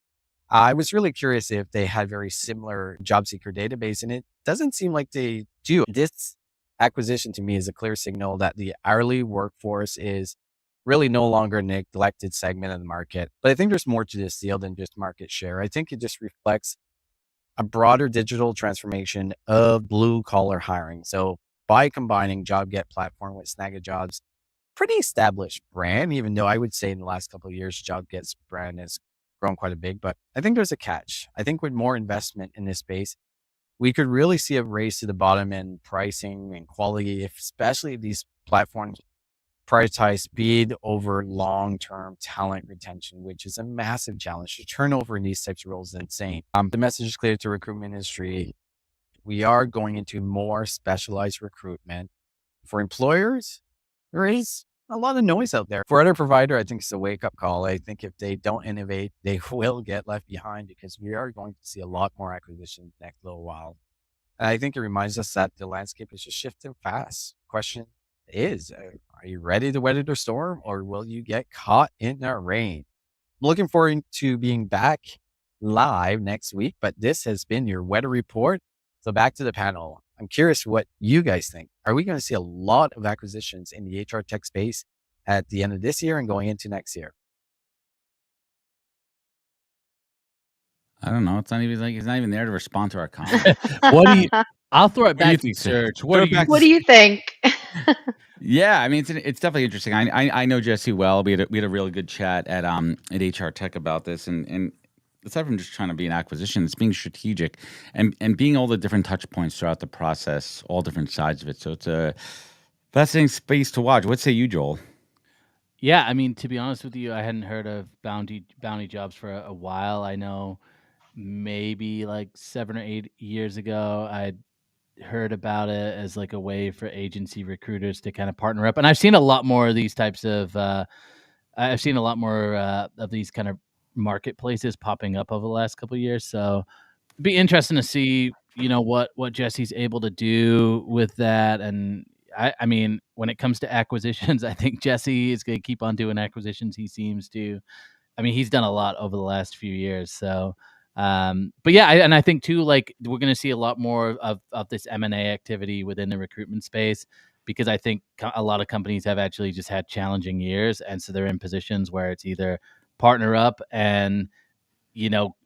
I was really curious if they had very similar job seeker database, and it doesn't seem like they do. This acquisition to me is a clear signal that the hourly workforce is really no longer a neglected segment of the market. But I think there's more to this deal than just market share. I think it just reflects a broader digital transformation of blue collar hiring. So by combining JobGet platform with Snagajob's pretty established brand, even though I would say in the last couple of years, JobGet's brand has grown quite a bit, but I think there's a catch. I think with more investment in this space, we could really see a race to the bottom in pricing and quality, especially if these platforms prioritize speed over long-term talent retention, which is a massive challenge. The turnover in these types of roles is insane. The message is clear to recruitment industry. We are going into more specialized recruitment. For employers, there is a lot of noise out there. For other provider, I think it's a wake-up call. I think if they don't innovate, they will get left behind because we are going to see a lot more acquisitions next little while. And I think it reminds us that the landscape is just shifting fast. Question is, are you ready to weather the storm or will you get caught in the rain? I'm looking forward to being back live next week, but this has been your weather report. So back to the panel. I'm curious what you guys think. Are we going to see a lot of acquisitions in the HR tech space at the end of this year and going into next year? I don't know. It's not even like he's not even there to respond to our comments. What do you? I'll throw it do you back to think, sir? Serge. Throw it back What do you think? Yeah, I mean it's definitely interesting. I know Jesse well. We had a really good chat at HR Tech about this, and aside from just trying to be an acquisition, it's being strategic and being all the different touch points throughout the process, all different sides of it. So it's a fascinating space to watch. What say you, Joel? Yeah, I mean, to be honest with you, I hadn't heard of bounty jobs for a while. I know maybe like 7 or 8 years ago, I'd heard about it as like a way for agency recruiters to kind of partner up. And I've seen a lot more of these types of I've seen a lot more of these kind of marketplaces popping up over the last couple of years. So it'd be interesting to see, what Jesse's able to do with that. And I mean, when it comes to acquisitions, I think Jesse is going to keep on doing acquisitions. He seems to. I mean, he's done a lot over the last few years. So, but yeah, I think too, like we're going to see a lot more of this M&A activity within the recruitment space, because I think a lot of companies have actually just had challenging years, and so they're in positions where it's either partner up and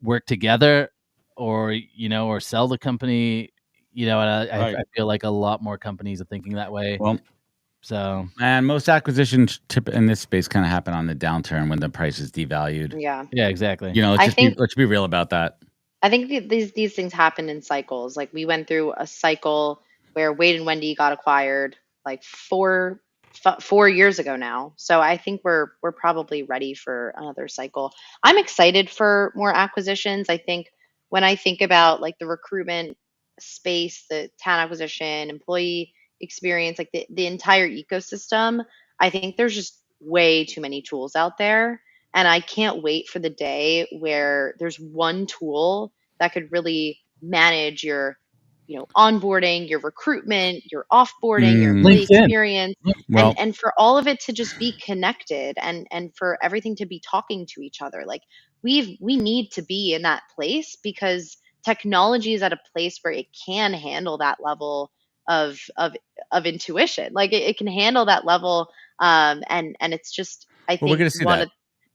work together, or or sell the company. And Right. I feel like a lot more companies are thinking that way. Well, So and most acquisitions in this space kind of happen on the downturn when the price is devalued. Yeah. yeah, exactly. Let's be real about that. I think these things happen in cycles. Like we went through a cycle where Wade and Wendy got acquired like 4 years ago now. So I think we're probably ready for another cycle. I'm excited for more acquisitions. I think when I think about like the recruitment space, the talent acquisition, employee experience, like the entire ecosystem, I think there's just way too many tools out there. And I can't wait for the day where there's one tool that could really manage your, onboarding, your recruitment, your offboarding, your employee LinkedIn. experience, Well, and for all of it to just be connected and for everything to be talking to each other. Like we need to be in that place because technology is at a place where it can handle that level of intuition. Like it can handle that level. And it's just, I we're think going to see one that. of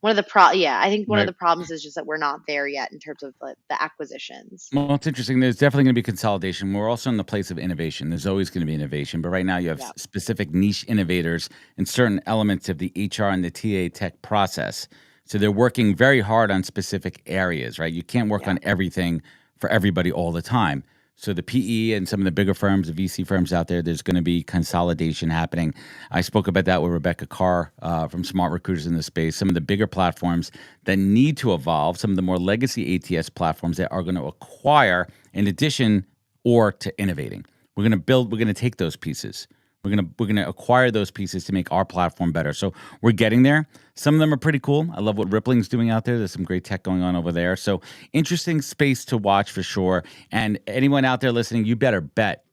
I think one of Right. the problems is just that we're not there yet in terms of the acquisitions. Well, it's interesting. There's definitely going to be consolidation. We're also in the place of innovation. There's always going to be innovation, but right now you have Yeah. specific niche innovators in certain elements of the HR and the TA tech process. So they're working very hard on specific areas, right? You can't work Yeah. on everything for everybody all the time. So the PE and some of the bigger firms, the VC firms out there, there's going to be consolidation happening. I spoke about that with Rebecca Carr from Smart Recruiters in the space. Some of the bigger platforms that need to evolve, some of the more legacy ATS platforms that are going to acquire in addition or to innovating. We're going to take those pieces. We're gonna acquire those pieces to make our platform better. So we're getting there. Some of them are pretty cool. I love what Rippling's doing out there. There's some great tech going on over there. So interesting space to watch for sure. And anyone out there listening, you better bet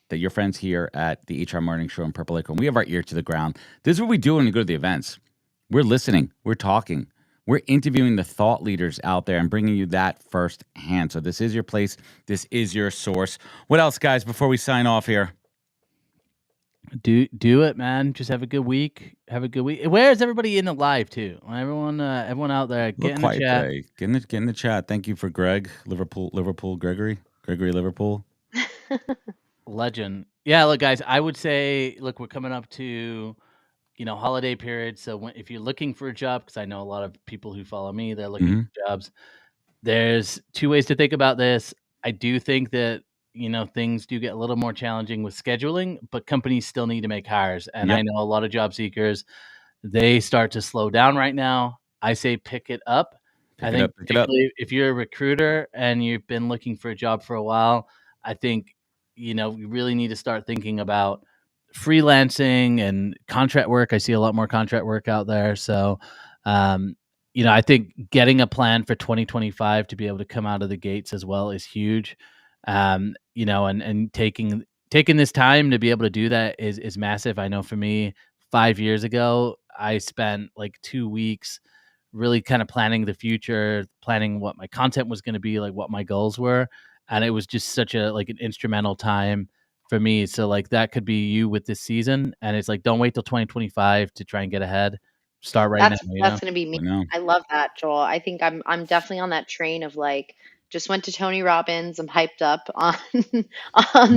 that your friends here at the HR Morning Show in Purple Acorn, we have our ear to the ground. This is what we do when we go to the events. We're listening. We're talking. We're interviewing the thought leaders out there and bringing you that firsthand. So this is your place. This is your source. What else, guys, before we sign off here? Do it, man. Just have a good week. Have a good week. Where is everybody in the live too? Everyone out there, get in the chat. Today. Get in the chat. Thank you for Greg, Gregory Liverpool. Legend. Yeah, look, guys, I would say, look, we're coming up to, holiday period. So if you're looking for a job, because I know a lot of people who follow me, they're looking for jobs. There's two ways to think about this. I do think that things do get a little more challenging with scheduling, but companies still need to make hires. And I know a lot of job seekers, they start to slow down right now. I say pick it up. I think particularly if you're a recruiter and you've been looking for a job for a while, I think, you really need to start thinking about freelancing and contract work. I see a lot more contract work out there. So, I think getting a plan for 2025 to be able to come out of the gates as well is huge. And taking this time to be able to do that is massive. I know for me, 5 years ago, I spent like 2 weeks really kind of planning the future, planning what my content was going to be, like what my goals were. And it was just such an instrumental time for me. So like that could be you with this season. And it's like, don't wait till 2025 to try and get ahead. Start right now. That's going to be me. I love that, Joel. I think I'm definitely on that train of just went to Tony Robbins. I'm hyped up on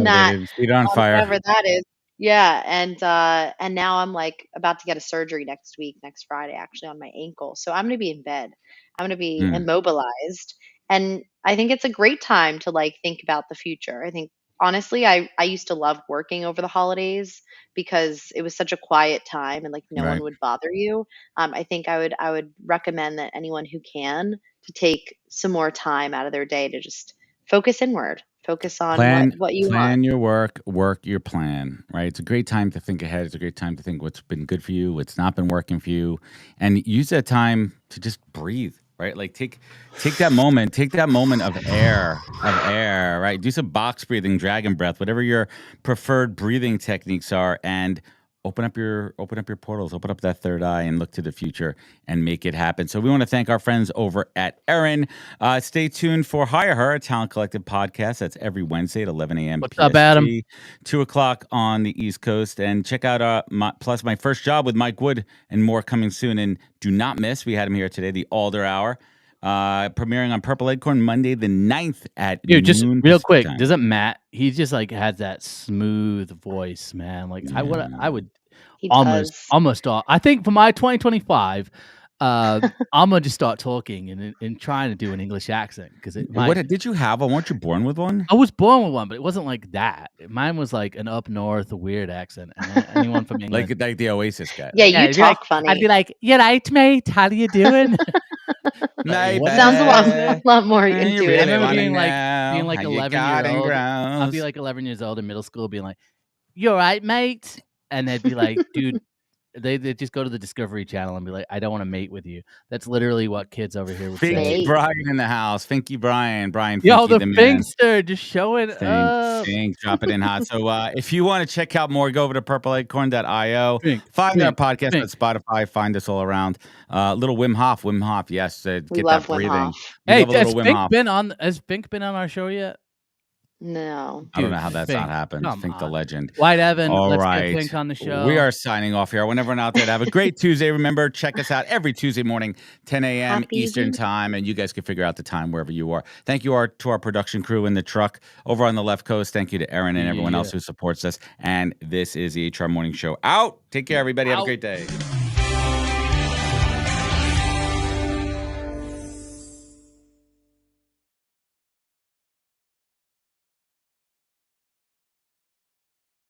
that. Feet on fire. Whatever that is. Yeah. And now I'm about to get a surgery next Friday, actually, on my ankle. So I'm going to be in bed. I'm going to be immobilized. And I think it's a great time to think about the future. I think honestly, I used to love working over the holidays because it was such a quiet time and no one would bother you. I think I would recommend that anyone who can to take some more time out of their day to just focus inward, focus on what you plan want. Your work your plan, right? It's a great time to think ahead. It's a great time to think what's been good for you, what's not been working for you, and use that time to just breathe. Right, take that moment of air, right? Do some box breathing, dragon breath, whatever your preferred breathing techniques are, and open up your portals, open up that third eye, and look to the future and make it happen. So we want to thank our friends over at ERIN. Stay tuned for Hire Her, a Talent Collective podcast. That's every Wednesday at 11 a.m. What's up, Adam? 2 o'clock on the East Coast. And check out my first job with Mike Wood and more coming soon. And do not miss, we had him here today, the Alder Hour, premiering on Purple Acorn Monday the 9th at noon. Just real Pacific quick, time. doesn't Matt, he just has that smooth voice, man. I would almost I think for my 2025 I'm gonna just start talking and trying to do an English accent because what did you have one? Weren't you born with one? I was born with one, but it wasn't like that. Mine was like an up north weird accent. And anyone from England, like the Oasis guy. Yeah, you talk funny. I'd be like, "You right, mate? How you doing?" Sounds a lot more intuitive. I remember being like 11-year-old. I'd be like 11 years old in middle school, being like, "You all right, mate?" And they'd be like, "Dude." They just go to the Discovery Channel and be like, "I don't want to mate with you." That's literally what kids over here would say. Finky Brian in the house. Finky Brian. Yo, the Finkster just showing up. Fink, drop it in hot. So if you want to check out more, go over to purpleacorn.io. Find our podcast on Spotify. Find us all around. Little Wim Hof. Yes. Get that breathing. Hey, has Fink been on our show yet? No. I don't know how that's not happened. Fink the legend. White Evan, all let's get Fink on the show. We are signing off here. I want everyone out there to have a great Tuesday. Remember, check us out every Tuesday morning, 10 a.m. Eastern time, and you guys can figure out the time wherever you are. Thank you to our production crew in the truck over on the left coast. Thank you to ERIN and everyone else who supports us. And this is the HR Morning Show. Out. Take care, everybody. Have a great day.